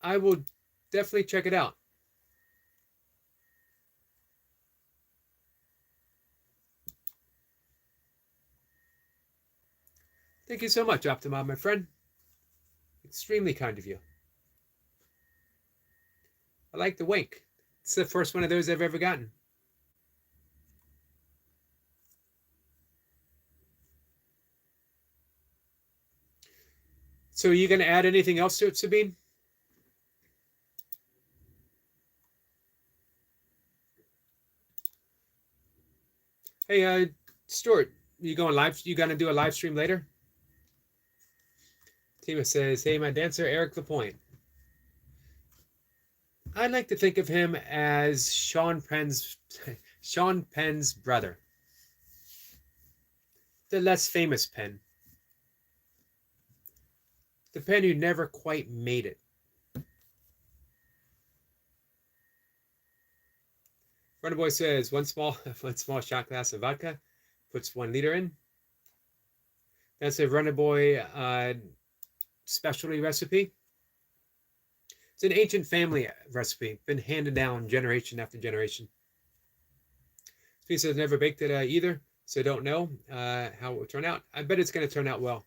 I will definitely check it out. Thank you so much, Optima, my friend. Extremely kind of you. I like the wink. It's the first one of those I've ever gotten. So are you going to add anything else to it, Sabine? Hey, Stuart, you going live? You going to do a live stream later? Tima says, hey, my dancer, Eric Lapointe. I like to think of him as Sean Penn's brother. The less famous Penn. The Penn who never quite made it. Runner Boy says, one small shot glass of vodka, puts 1 liter in. That's a Runner Boy specialty recipe. It's an ancient family recipe, been handed down generation after generation. He says never baked it either. So don't know how it will turn out. I bet it's going to turn out well.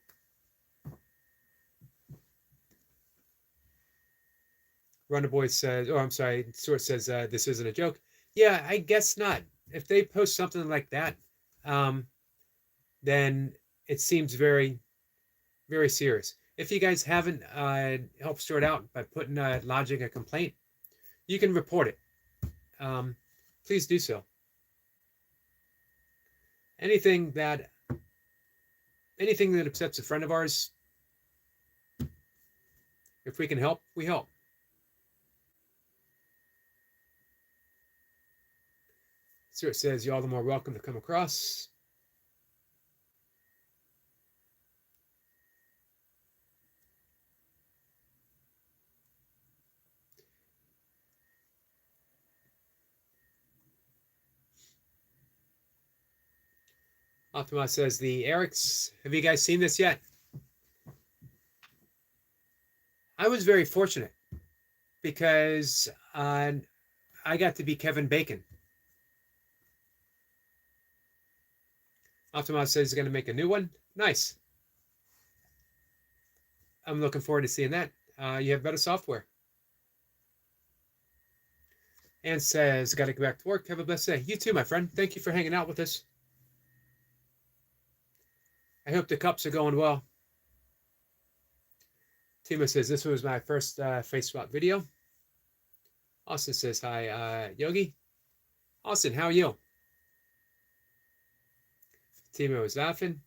Runner Boy says, oh, I'm sorry, Stuart says, this isn't a joke. Yeah, I guess not. If they post something like that, then it seems very, very serious. If you guys haven't helped Stuart out by putting lodging a complaint, you can report it. Please do so. Anything that upsets a friend of ours, if we can help, we help. Stuart says, you're all the more welcome to come across. Optima says, the Erics, have you guys seen this yet? I was very fortunate because I got to be Kevin Bacon. Optima says he's going to make a new one. Nice. I'm looking forward to seeing that. You have better software. And says, got to go back to work. Have a blessed day. You too, my friend. Thank you for hanging out with us. I hope the cups are going well. Tima says, this was my first face swap video. Austin says, hi, Yogi. Austin, how are you? Tima was laughing.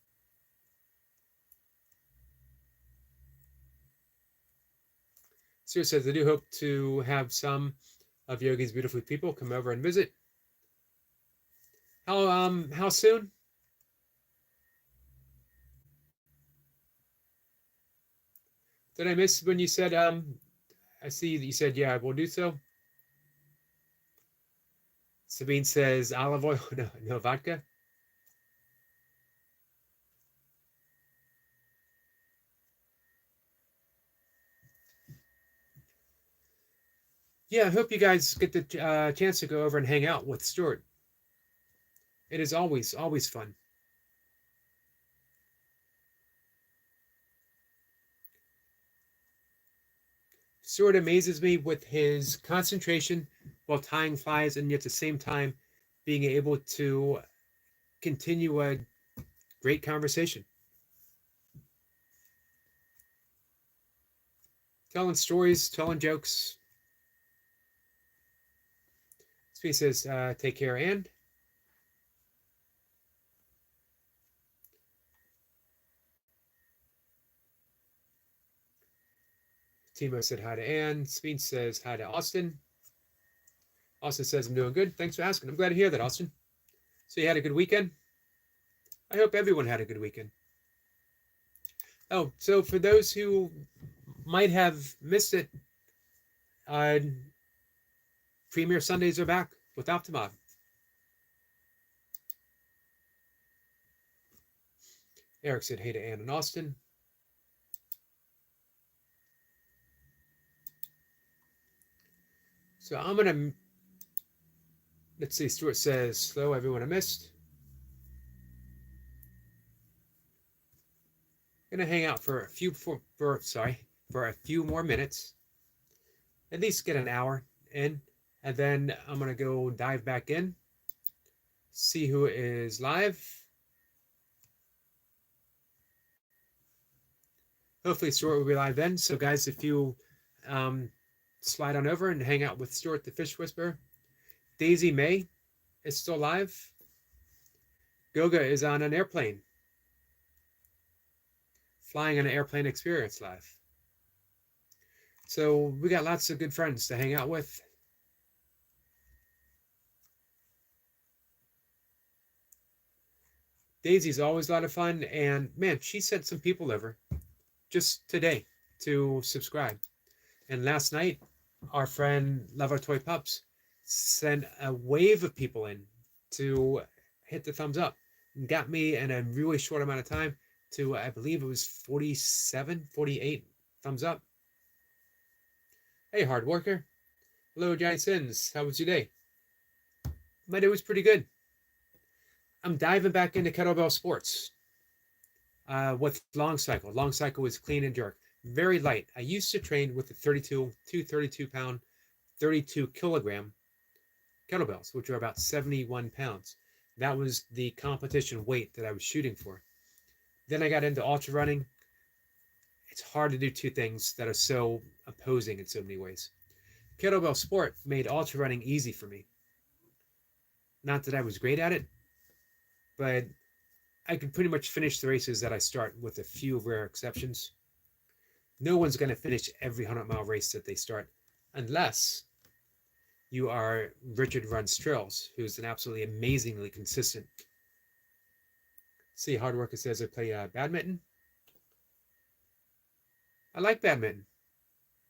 Sue says, I do hope to have some of Yogi's beautiful people come over and visit. How soon? Did I miss when you said, I see that you said, yeah, I will do so. Sabine says, olive oil, no vodka. Yeah, I hope you guys get the chance to go over and hang out with Stuart. It is always fun. Stuart amazes me with his concentration while tying flies, and yet at the same time being able to continue a great conversation. Telling stories, telling jokes. Speed says, take care, and Timo said hi to Ann. Speed says hi to Austin. Austin says, I'm doing good. Thanks for asking. I'm glad to hear that, Austin. So you had a good weekend? I hope everyone had a good weekend. Oh, so for those who might have missed it, Premier Sundays are back with Optima. Eric said hey to Ann and Austin. So I'm going to, let's see, Stuart says, hello, everyone I missed. Going to hang out for a few more minutes. At least get an hour in. And then I'm going to go dive back in. See who is live. Hopefully Stuart will be live then. So guys, if you slide on over and hang out with Stuart the Fish Whisperer. Daisy May is still live. Goga is on an airplane. Flying on an airplane experience live. So we got lots of good friends to hang out with. Daisy's always a lot of fun, and man, she sent some people over just today to subscribe. And last night, our friend Love Our Toy Pups sent a wave of people in to hit the thumbs up and got me in a really short amount of time to, I believe it was 47, 48 thumbs up. Hey, hard worker. Hello, Giant Sins. How was your day? My day was pretty good. I'm diving back into kettlebell sports with long cycle. Long cycle is clean and jerk, very light. I used to train with the 32 pound, 32 kilogram kettlebells, which are about 71 pounds. That was the competition weight that I was shooting for. Then I got into ultra running. It's hard to do two things that are so opposing in so many ways. Kettlebell sport made ultra running easy for me. Not that I was great at it, but I could pretty much finish the races that I start with a few rare exceptions. No one's going to finish every 100-mile race that they start unless you are Richard Runs Trails, who's an absolutely amazingly consistent. See, Hard Worker says I play badminton. I like badminton.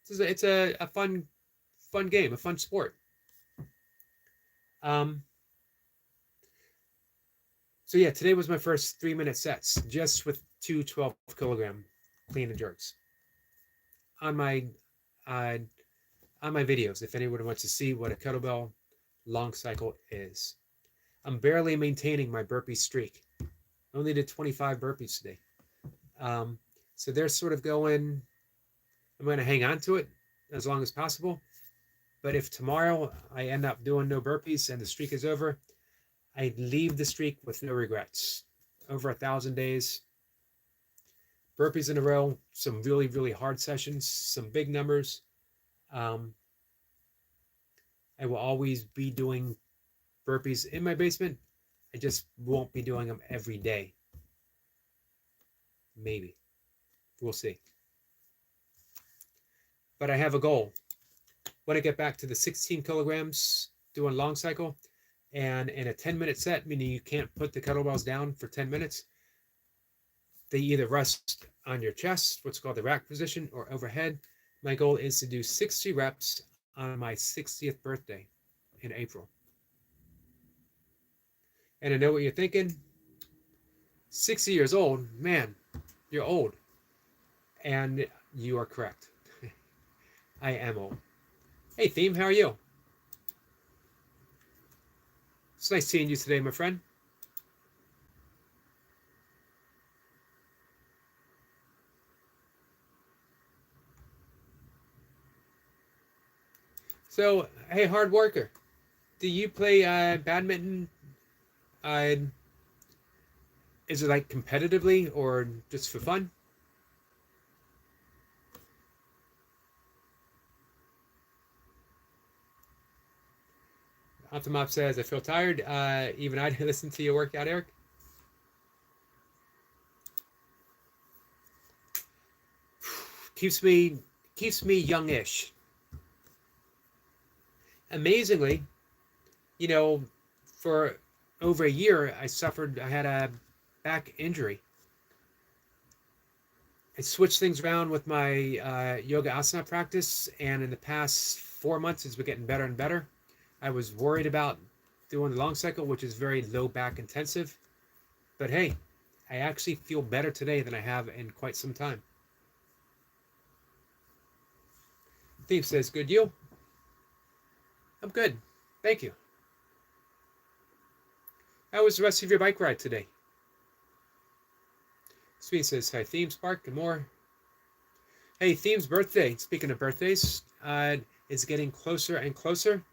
It's a fun game, a fun sport. So yeah, today was my first 3-minute sets, just with two 12-kilogram clean and jerks. On my videos, if anyone wants to see what a kettlebell long cycle is. I'm barely maintaining my burpee streak. I only did 25 burpees today. So they're sort of going, I'm going to hang on to it as long as possible. But if tomorrow I end up doing no burpees and the streak is over, I leave the streak with no regrets. Over 1,000 days. Burpees in a row, some really, really hard sessions, some big numbers. I will always be doing burpees in my basement. I just won't be doing them every day. Maybe. We'll see. But I have a goal. When I get back to the 16 kilograms doing long cycle, and in a 10-minute set, meaning you can't put the kettlebells down for 10 minutes, they either rest on your chest, what's called the rack position, or overhead. My goal is to do 60 reps on my 60th birthday in April. And I know what you're thinking. 60 years old, man, you're old. And you are correct. I am old. Hey, Theme, how are you? It's nice seeing you today, my friend. So, hey, Hard Worker, do you play badminton? Is it like competitively or just for fun? Optimop says, I feel tired. Even I listen to your workout, Eric. Keeps me youngish. Amazingly, you know, for over a year, I had a back injury. I switched things around with my yoga asana practice, and in the past 4 months, it's been getting better and better. I was worried about doing the long cycle, which is very low back intensive. But hey, I actually feel better today than I have in quite some time. Steve says, good, you? I'm good. Thank you. How was the rest of your bike ride today? Sweet says, hi, Theme Spark. Good more. Hey, Theme's birthday. Speaking of birthdays, it's getting closer and closer.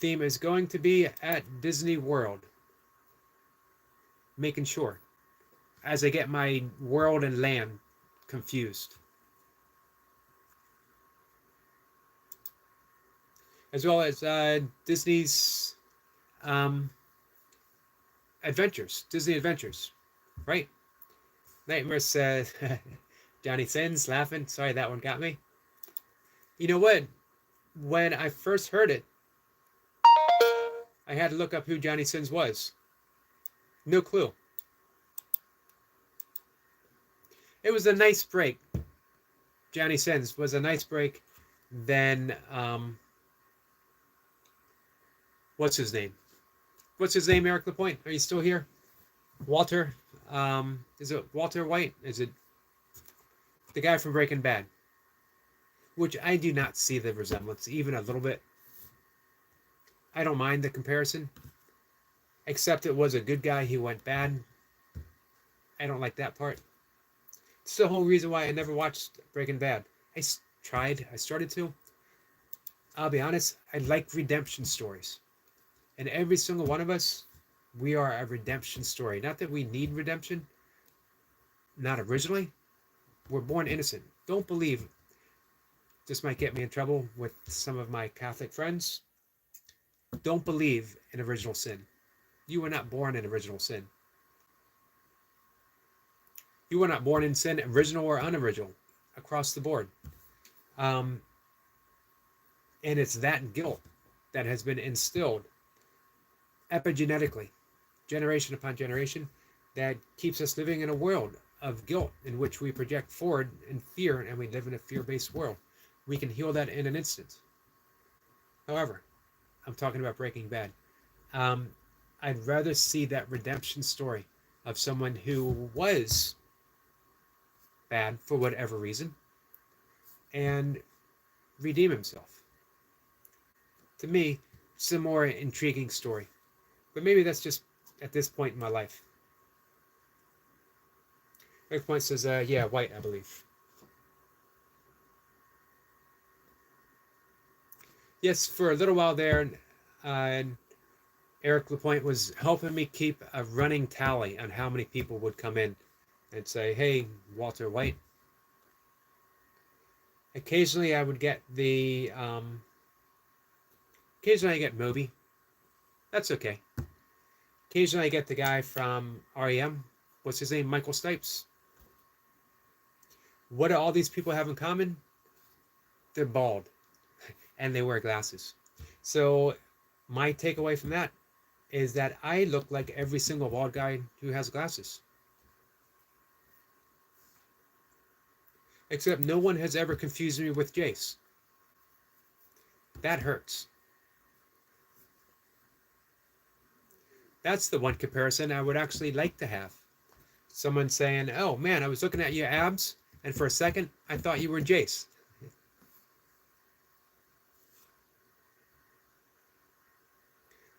Theme is going to be at Disney World. Making sure. As I get my world and land confused. As well as Disney's Adventures. Disney Adventures. Right? Nightmare says, Johnny Sins laughing. Sorry, that one got me. You know what? When I first heard it, I had to look up who Johnny Sins was. No clue. It was a nice break. Johnny Sins was a nice break. Then, what's his name? What's his name, Eric Lapointe? Are you still here? Walter. Is it Walter White? Is it the guy from Breaking Bad? Which I do not see the resemblance, even a little bit. I don't mind the comparison. except it was a good guy who went bad. I don't like that part. It's the whole reason why I never watched Breaking Bad. I started to. I'll be honest, I like redemption stories. And every single one of us, we are a redemption story. Not that we need redemption, not originally. We're born innocent. Don't believe, this might get me in trouble with some of my Catholic friends. Don't believe in original sin. You were not born in original sin. You were not born in sin, original or unoriginal, across the board. And it's that guilt that has been instilled epigenetically, generation upon generation, that keeps us living in a world of guilt in which we project forward in fear, and we live in a fear-based world. We can heal that in an instant. However, I'm talking about Breaking Bad. I'd rather see that redemption story of someone who was bad for whatever reason and redeem himself. To me, it's a more intriguing story. But maybe that's just at this point in my life. Next point says, yeah, white, I believe. Yes, for a little while there, Eric Lapointe was helping me keep a running tally on how many people would come in and say, hey, Walter White. Occasionally I would get occasionally I get Moby. That's okay. Occasionally I get the guy from REM. What's his name? Michael Stipes. What do all these people have in common? They're bald and they wear glasses. So my takeaway from that is that I look like every single bald guy who has glasses. Except no one has ever confused me with Jace. That hurts. That's the one comparison I would actually like to have. Someone saying, oh man, I was looking at your abs, and for a second, I thought you were Jace.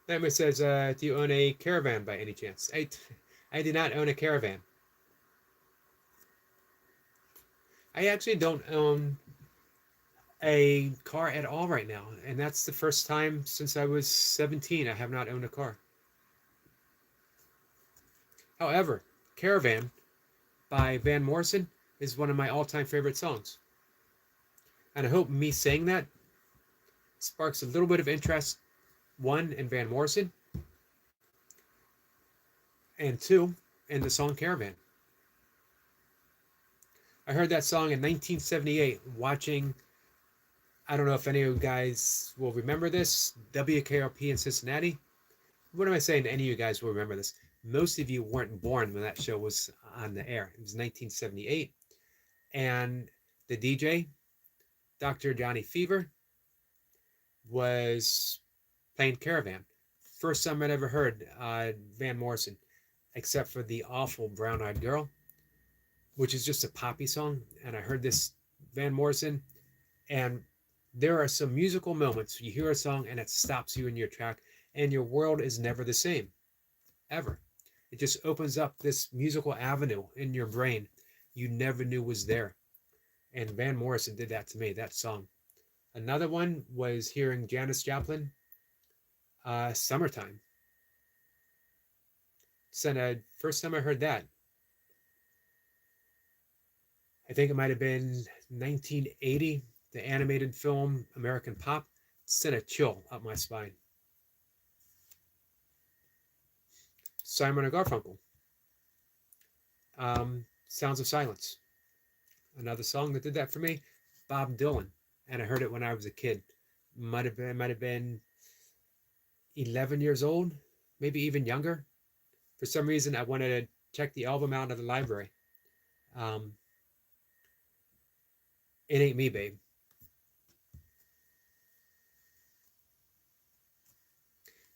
Nightmare says, do you own a Caravan by any chance? I do not own a Caravan. I actually don't own a car at all right now, and that's the first time since I was 17 I have not owned a car. However, Caravan by Van Morrison is one of my all-time favorite songs. And I hope me saying that sparks a little bit of interest, one, in Van Morrison, and two, in the song Caravan. I heard that song in 1978 watching, I don't know if any of you guys will remember this, WKRP in Cincinnati. What am I saying? Any of you guys will remember this. Most of you weren't born when that show was on the air. It was 1978. And the DJ, Dr. Johnny Fever, was playing Caravan. First time I'd ever heard Van Morrison, except for the awful Brown Eyed Girl, which is just a poppy song. And I heard this Van Morrison, and there are some musical moments. You hear a song and it stops you in your track, and your world is never the same, ever. It just opens up this musical avenue in your brain you never knew was there. And Van Morrison did that to me, that song. Another one was hearing Janis Joplin, Summertime. So, first time I heard that, I think it might have been 1980, the animated film American Pop. Sent a chill up my spine. Simon & Garfunkel, Sounds of Silence. Another song that did that for me. Bob Dylan, and I heard it when I was a kid. Might have been 11 years old, maybe even younger. For some reason, I wanted to check the album out of the library. It Ain't Me, Babe.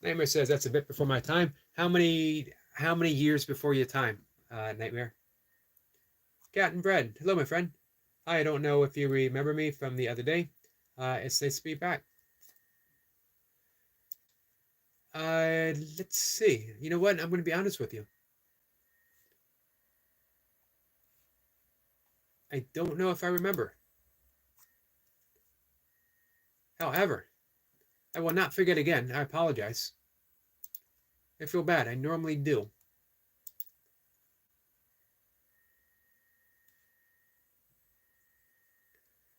Nightmare says that's a bit before my time. How many years before your time, Nightmare? Cat and Bread. Hello, my friend. I don't know if you remember me from the other day. It's nice to be back. Let's see. You know what? I'm going to be honest with you. I don't know if I remember. However, I will not forget again. I apologize. I feel bad. I normally do.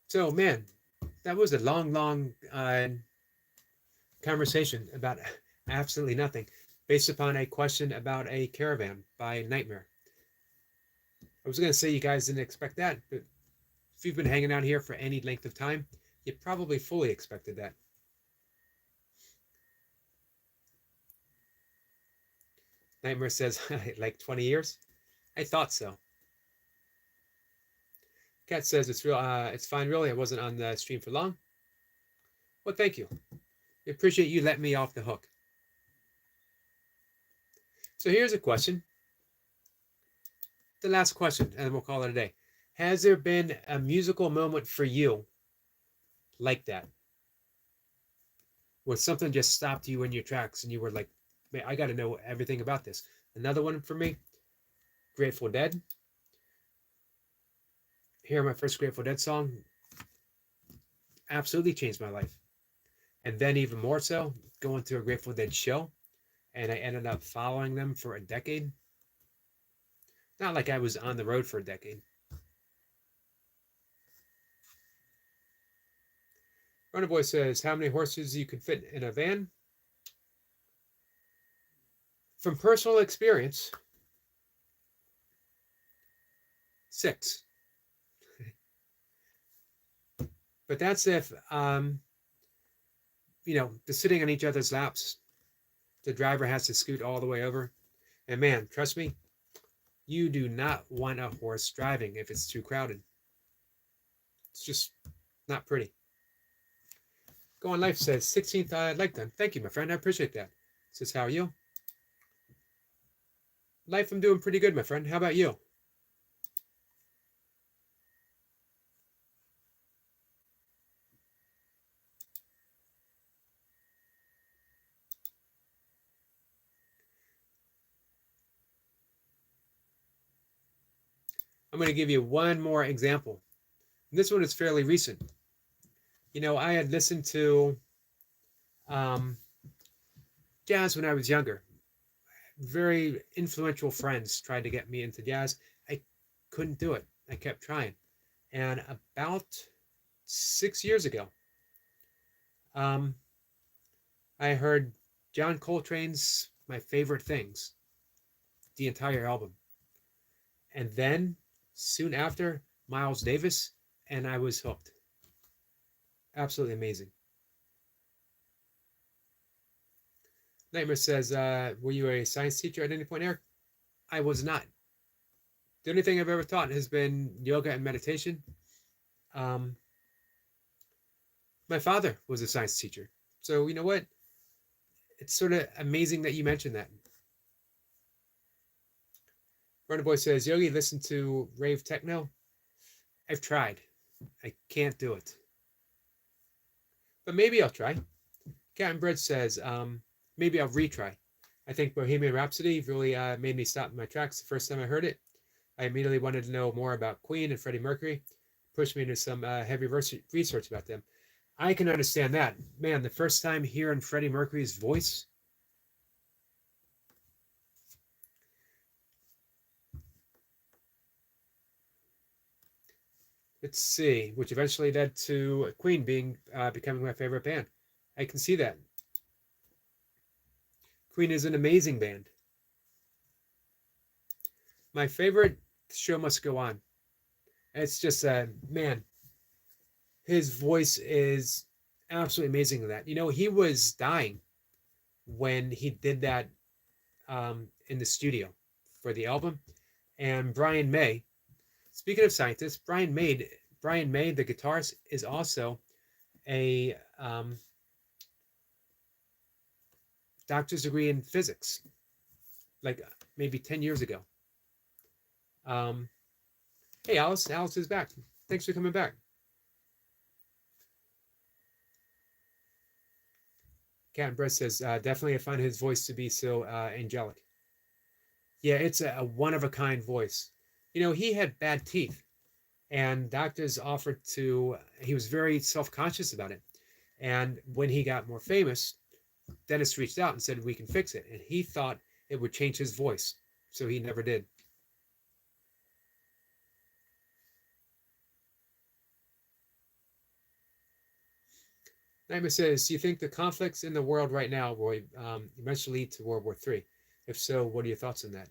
So, man, that was a long conversation about absolutely nothing, based upon a question about a caravan by Nightmare. I was going to say you guys didn't expect that, but if you've been hanging out here for any length of time, you probably fully expected that. Nightmare says, like 20 years? I thought so. Cat says it's real. It's fine, really. I wasn't on the stream for long. Well, thank you. I appreciate you letting me off the hook. So here's a question. The last question, and we'll call it a day. Has there been a musical moment for you like that? Where something just stopped you in your tracks and you were like, man, I got to know everything about this. Another one for me, Grateful Dead. Hearing my first Grateful Dead song absolutely changed my life. And then even more so, going to a Grateful Dead show, and I ended up following them for a decade. Not like I was on the road for a decade. Runner Boy says, how many horses you could fit in a van? From personal experience, 6. But that's if, they're sitting on each other's laps. The driver has to scoot all the way over. And man, trust me, you do not want a horse driving if it's too crowded. It's just not pretty. Go on Life says, 16th like done. Thank you, my friend. I appreciate that. Says, how are you? Life, I'm doing pretty good, my friend. How about you? I'm going to give you one more example. And this one is fairly recent. I had listened to jazz when I was younger. Very influential friends tried to get me into jazz. I couldn't do it. I kept trying. And about 6 years ago, I heard John Coltrane's My Favorite Things, the entire album. And then, soon after, Miles Davis, and I was hooked. Absolutely amazing. Nightmare says, were you a science teacher at any point, Eric? I was not. The only thing I've ever taught has been yoga and meditation. My father was a science teacher. So, you know what? It's sort of amazing that you mentioned that. Runner Boy says, Yogi, listen to rave techno. I've tried. I can't do it. But maybe I'll try. Cat and Bread says, maybe I'll retry. I think Bohemian Rhapsody really made me stop in my tracks the first time I heard it. I immediately wanted to know more about Queen and Freddie Mercury. Pushed me into some heavy research about them. I can understand that. Man, the first time hearing Freddie Mercury's voice, let's see, which eventually led to Queen becoming my favorite band. I can see that. Queen is an amazing band. My favorite, Show Must Go On. It's just, man, his voice is absolutely amazing in that. He was dying when he did that in the studio for the album. And Brian May, speaking of scientists, Brian May, the guitarist, is also a doctor's degree in physics, like maybe 10 years ago. Hey, Alice. Alice is back. Thanks for coming back. Captain Brett says, definitely I find his voice to be so angelic. Yeah, it's a one of a kind voice. You know, he had bad teeth, and doctors offered to, he was very self conscious about it. And when he got more famous, dentist reached out and said, we can fix it. And he thought it would change his voice. So he never did. Naima says, do you think the conflicts in the world right now will eventually lead to World War III? If so, what are your thoughts on that?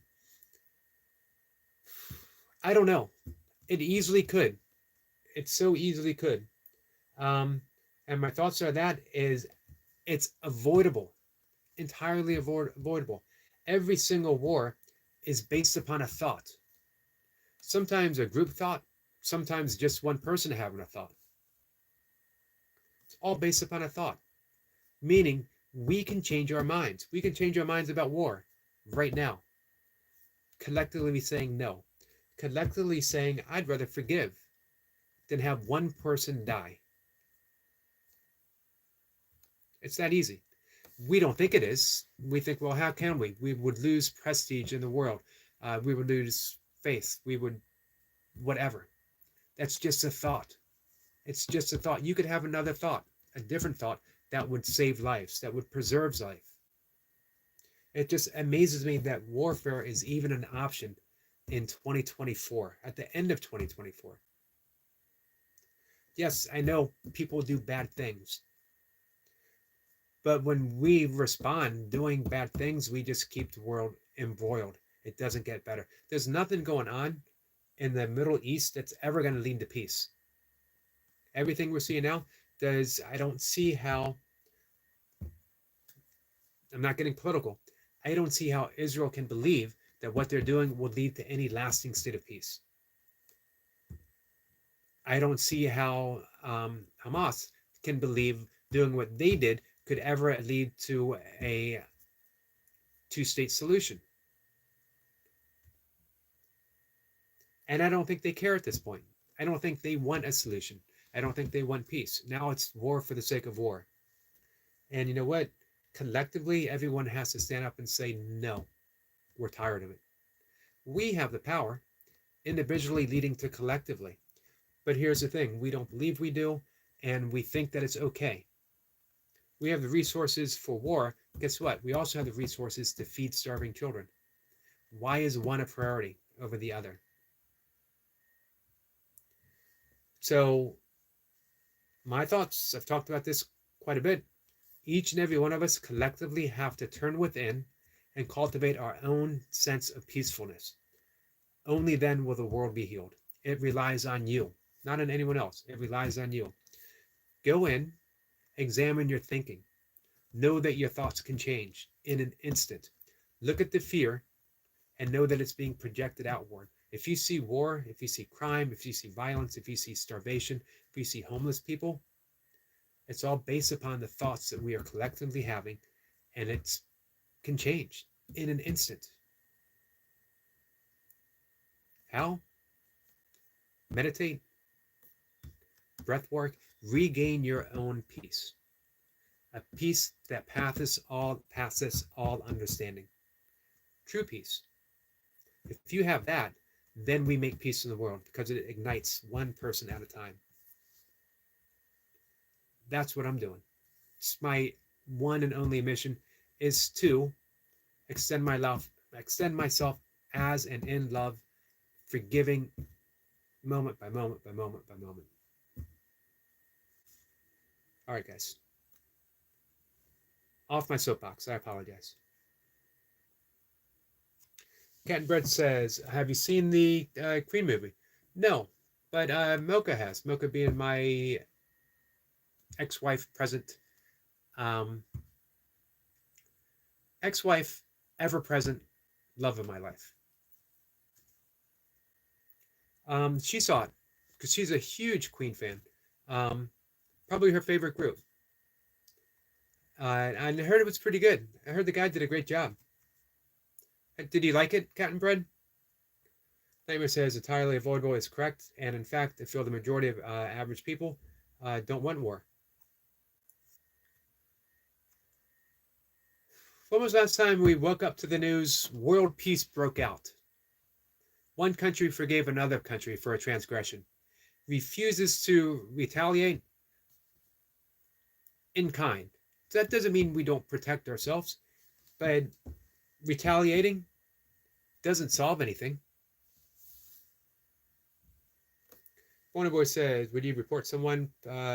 I don't know. It easily could. It so easily could. Um, and my thoughts are that is it's avoidable, entirely avoidable. Every single war is based upon a thought. Sometimes a group thought, sometimes just one person having a thought. It's all based upon a thought, meaning we can change our minds. We can change our minds about war right now. Collectively saying no. Collectively saying, I'd rather forgive than have one person die. It's that easy. We don't think it is. We think, well, how can we? We would lose prestige in the world. We would lose faith. We would, whatever. That's just a thought. It's just a thought. You could have another thought, a different thought that would save lives, that would preserve life. It just amazes me that warfare is even an option in 2024, at the end of 2024. Yes, I know people do bad things. But when we respond doing bad things, we just keep the world embroiled. It doesn't get better. There's nothing going on in the Middle East that's ever going to lead to peace. Everything we're seeing now I don't see how, I'm not getting political, I don't see how Israel can believe that what they're doing will lead to any lasting state of peace. I don't see how Hamas can believe doing what they did could ever lead to a two-state solution. And I don't think they care at this point. I don't think they want a solution. I don't think they want peace. Now it's war for the sake of war. And you know what? Collectively, everyone has to stand up and say, no, we're tired of it. We have the power, individually leading to collectively. But here's the thing, we don't believe we do, and we think that it's okay. We have the resources for war. Guess what? We also have the resources to feed starving children. Why is one a priority over the other? So, my thoughts, I've talked about this quite a bit. Each and every one of us collectively have to turn within and cultivate our own sense of peacefulness. Only then will the world be healed. It relies on you, not on anyone else. It relies on you. Go in, examine your thinking. Know that your thoughts can change in an instant. Look at the fear and know that it's being projected outward. If you see war, if you see crime, if you see violence, if you see starvation, if you see homeless people, it's all based upon the thoughts that we are collectively having, and it can change in an instant. How? Meditate, breath work, regain your own peace. A peace that passeth all understanding. True peace. If you have that, then we make peace in the world because it ignites one person at a time. That's what I'm doing. It's my one and only mission is to extend myself as and in love, forgiving moment by moment by moment by moment. All right, guys. Off my soapbox. I apologize. Cat and Bread says, have you seen the Queen movie? No, but Mocha has. Mocha being my ex-wife, present ex-wife, ever-present love of my life. She saw it because she's a huge Queen fan. Probably her favorite group. And I heard it was pretty good. I heard the guy did a great job. Did you like it, Cat and Bread? Nightmare says entirely avoidable is correct, and in fact, I feel the majority of average people don't want war. When was the last time we woke up to the news world peace broke out? One country forgave another country for a transgression, refuses to retaliate in kind. So that doesn't mean we don't protect ourselves, but retaliating doesn't solve anything. Boy says, would you report someone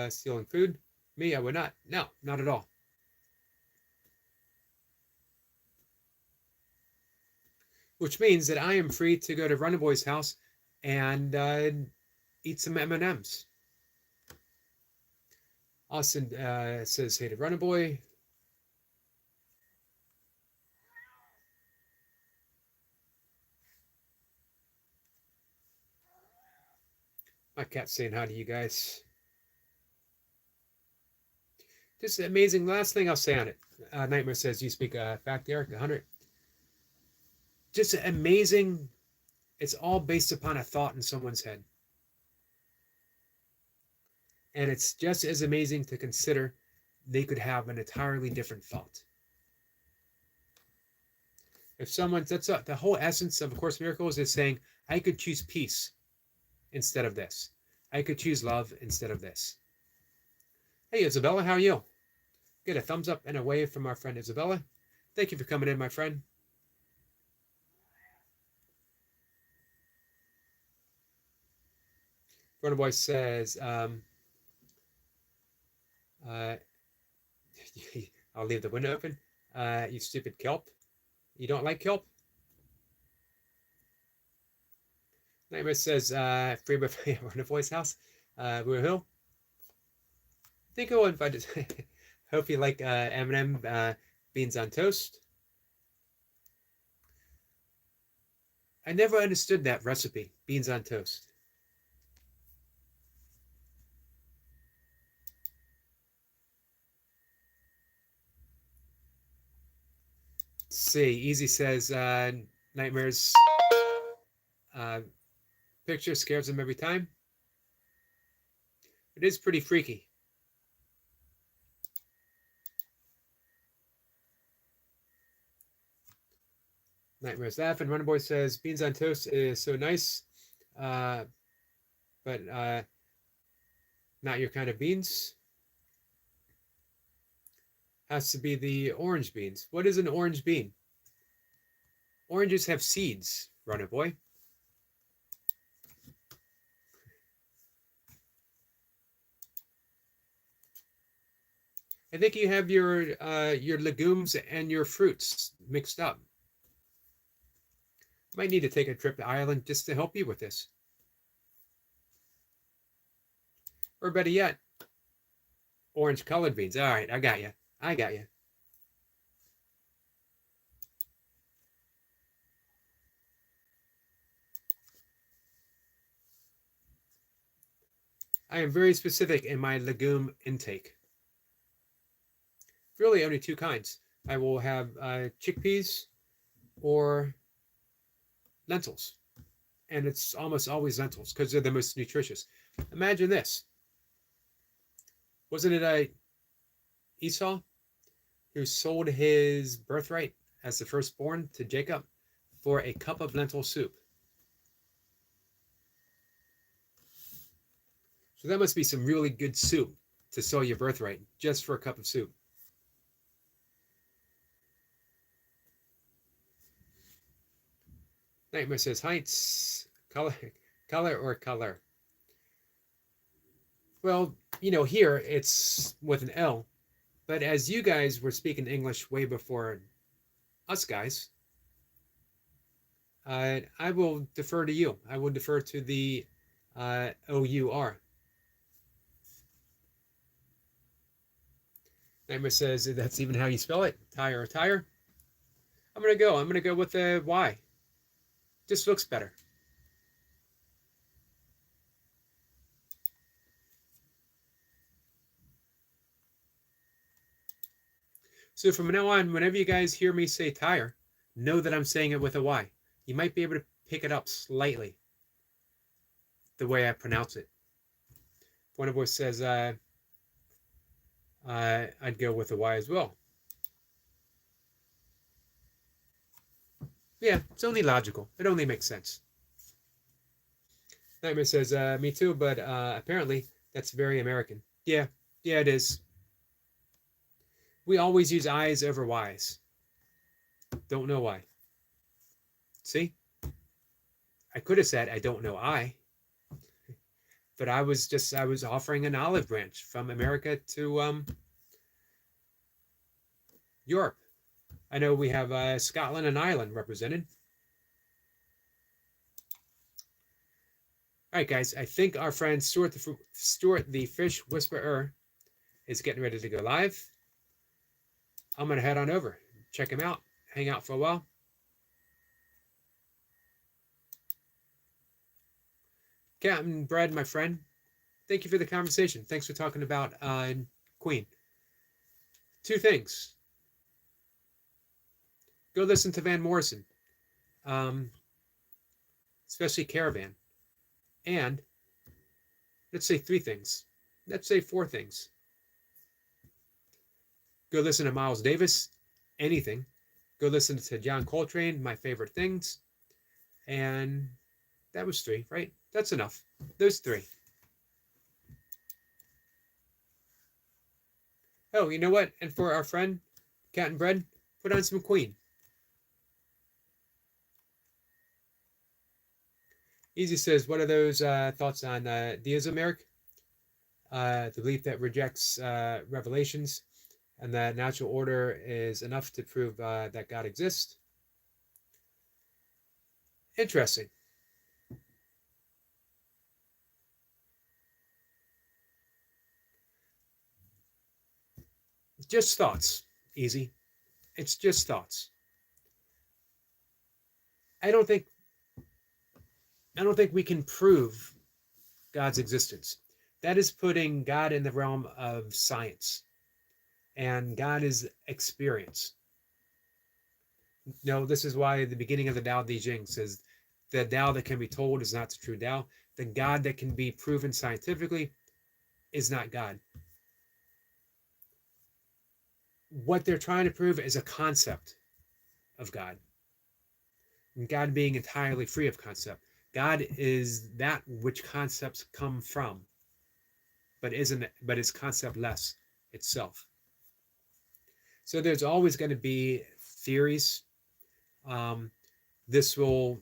stealing food? Me, I would not. No, not at all. Which means that I am free to go to Runnaboy's house and eat some M&Ms. Austin says, hey to Runnaboy. My cat's saying hi to you guys. Just amazing. Last thing I'll say on it. Nightmare says, you speak fact, Eric, 100. Just amazing. It's all based upon a thought in someone's head. And it's just as amazing to consider they could have an entirely different thought. If someone, that's the whole essence of A Course in Miracles is saying, I could choose peace instead of this. I could choose love instead of this. Hey, Isabella, how are you? Get a thumbs up and a wave from our friend Isabella. Thank you for coming in, my friend. Boy says, I'll leave the window open. You stupid kelp. You don't like kelp? Nightmare says, free buffet at Boy's house. Woohoo. I think I'll invite it. Hope you like M&M beans on toast. I never understood that recipe, beans on toast. Let's see, Easy says, Nightmare's picture scares him every time. It is pretty freaky. Nightmare's laughing. Runnerboy says, beans on toast is so nice, but not your kind of beans. Has to be the orange beans. What is an orange bean? Oranges have seeds, Runnerboy. I think you have your legumes and your fruits mixed up. Might need to take a trip to Ireland just to help you with this. Or better yet, orange colored beans. All right, I got you. I got you. I am very specific in my legume intake. Really only two kinds. I will have chickpeas or lentils. And it's almost always lentils because they're the most nutritious. Imagine this. Wasn't it Esau who sold his birthright as the firstborn to Jacob for a cup of lentil soup? So that must be some really good soup to sell your birthright just for a cup of soup. Nightmare says, Heights, color or color? Well, you know, here it's with an L, but as you guys were speaking English way before us guys, I will defer to you. I will defer to the O-U-R. Nightmare says, that's even how you spell it? Tire or tire? I'm going to go with the Y. Just looks better. So from now on, whenever you guys hear me say tire, know that I'm saying it with a Y. You might be able to pick it up slightly the way I pronounce it. One of us says I'd go with a Y as well. Yeah, it's only logical. It only makes sense. Nightmare says, me too, but apparently that's very American. Yeah, it is. We always use I's over Y's. Don't know why. See? I could have said, I don't know I. But I was offering an olive branch from America to Europe. I know we have Scotland and Ireland represented. All right, guys. I think our friend Stuart the Fish Whisperer is getting ready to go live. I'm going to head on over, check him out, hang out for a while. Captain Bread, my friend, thank you for the conversation. Thanks for talking about Queen. Two things. Go listen to Van Morrison, especially Caravan. And let's say three things. Let's say four things. Go listen to Miles Davis, anything. Go listen to John Coltrane, My Favorite Things. And that was three, right? That's enough. Those three. Oh, you know what? And for our friend, Captain Bread, put on some Queen. Easy says, what are those thoughts on deism, Eric? The belief that rejects revelations and that natural order is enough to prove that God exists. Interesting. Just thoughts, Easy. It's just thoughts. I don't think we can prove God's existence. That is putting God in the realm of science. And God is experience. No, this is why the beginning of the Tao Te Ching says the Tao that can be told is not the true Tao. The God that can be proven scientifically is not God. What they're trying to prove is a concept of God. And God being entirely free of concept. God is that which concepts come from, but is conceptless itself. So there's always going to be theories. This will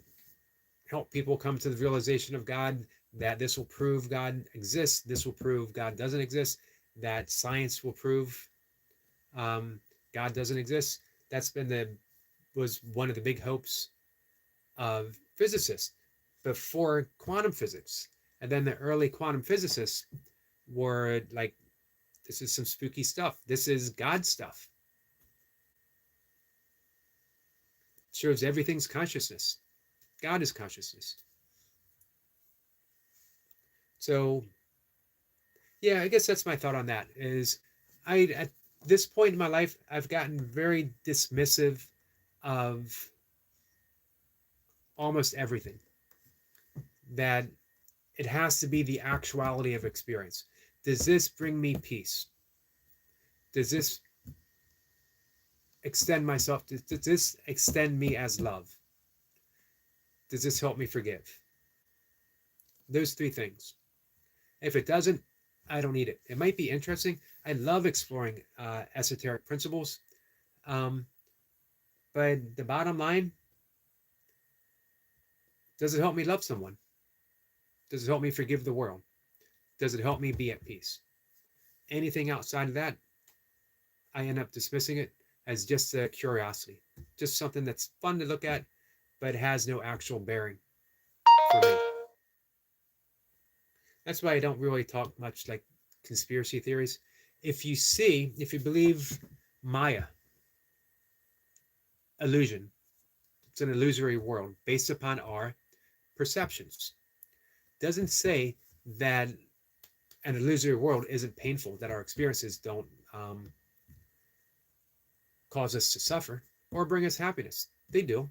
help people come to the realization of God, that this will prove God exists. This will prove God doesn't exist. That science will prove God doesn't exist. That's was one of the big hopes of physicists before quantum physics. And then the early quantum physicists were like, this is some spooky stuff. This is God stuff. It shows everything's consciousness. God is consciousness. So, yeah, I guess that's my thought on that. Is at this point in my life, I've gotten very dismissive of almost everything. That it has to be the actuality of experience. Does this bring me peace? Does this extend myself? Does this extend me as love? Does this help me forgive? Those three things. If it doesn't, I don't need it. It might be interesting. I love exploring esoteric principles. But the bottom line, does it help me love someone? Does it help me forgive the world? Does it help me be at peace? Anything outside of that, I end up dismissing it as just a curiosity. Just something that's fun to look at, but has no actual bearing for me. That's why I don't really talk much like conspiracy theories. If you believe Maya, illusion, it's an illusory world based upon our perceptions. Doesn't say that an illusory world isn't painful, that our experiences don't cause us to suffer or bring us happiness. They do,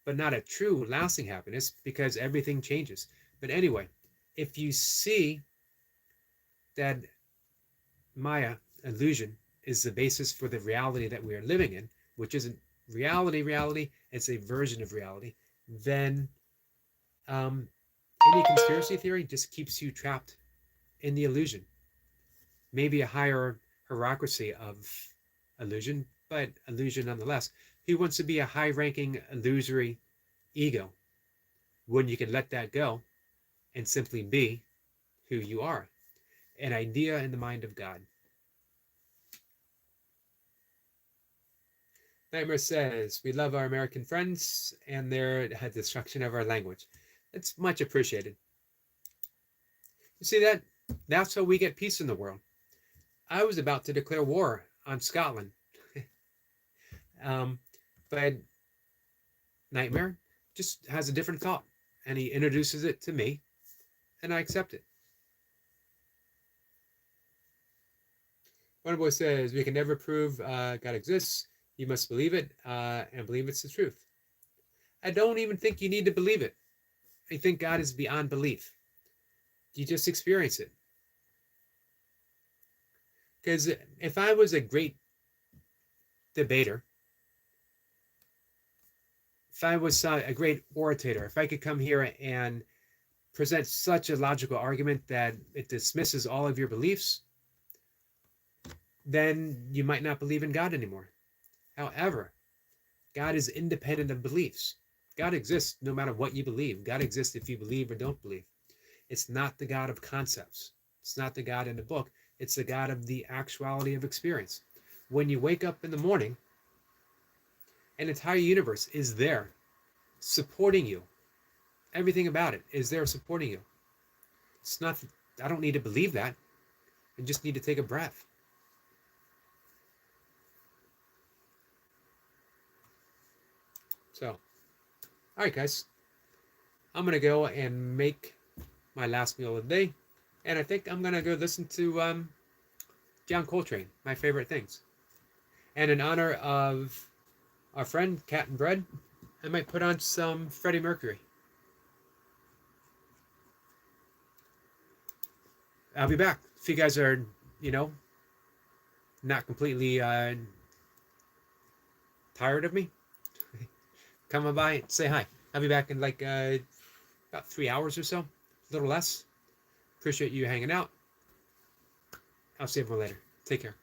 but not a true lasting happiness because everything changes. But anyway, if you see that Maya, illusion, is the basis for the reality that we are living in, which isn't reality, it's a version of reality, then any conspiracy theory just keeps you trapped in the illusion. Maybe a higher hierarchy of illusion, but illusion nonetheless. Who wants to be a high ranking illusory ego when you can let that go and simply be who you are? An idea in the mind of God. Nightmare says, we love our American friends and their destruction of our language. It's much appreciated. You see that? That's how we get peace in the world. I was about to declare war on Scotland. But Nightmare just has a different thought, and he introduces it to me, and I accept it. Wonderboy says, we can never prove God exists. You must believe it and believe it's the truth. I don't even think you need to believe it. I think God is beyond belief. You just experience it. Because if I was a great debater, if I was a great orator, if I could come here and present such a logical argument that it dismisses all of your beliefs, then you might not believe in God anymore. However, God is independent of beliefs. God exists no matter what you believe. God exists if you believe or don't believe. It's not the God of concepts. It's not the God in the book. It's the God of the actuality of experience. When you wake up in the morning, an entire universe is there supporting you. Everything about it is there supporting you. It's not, I don't need to believe that. I just need to take a breath. So, all right, guys. I'm going to go and make my last meal of the day. And I think I'm going to go listen to John Coltrane, my favorite things. And in honor of our friend, Cat and Bread, I might put on some Freddie Mercury. I'll be back. If you guys are, not completely tired of me, come on by and say hi. I'll be back in like about 3 hours or so, a little less. Appreciate you hanging out. I'll see everyone later. Take care.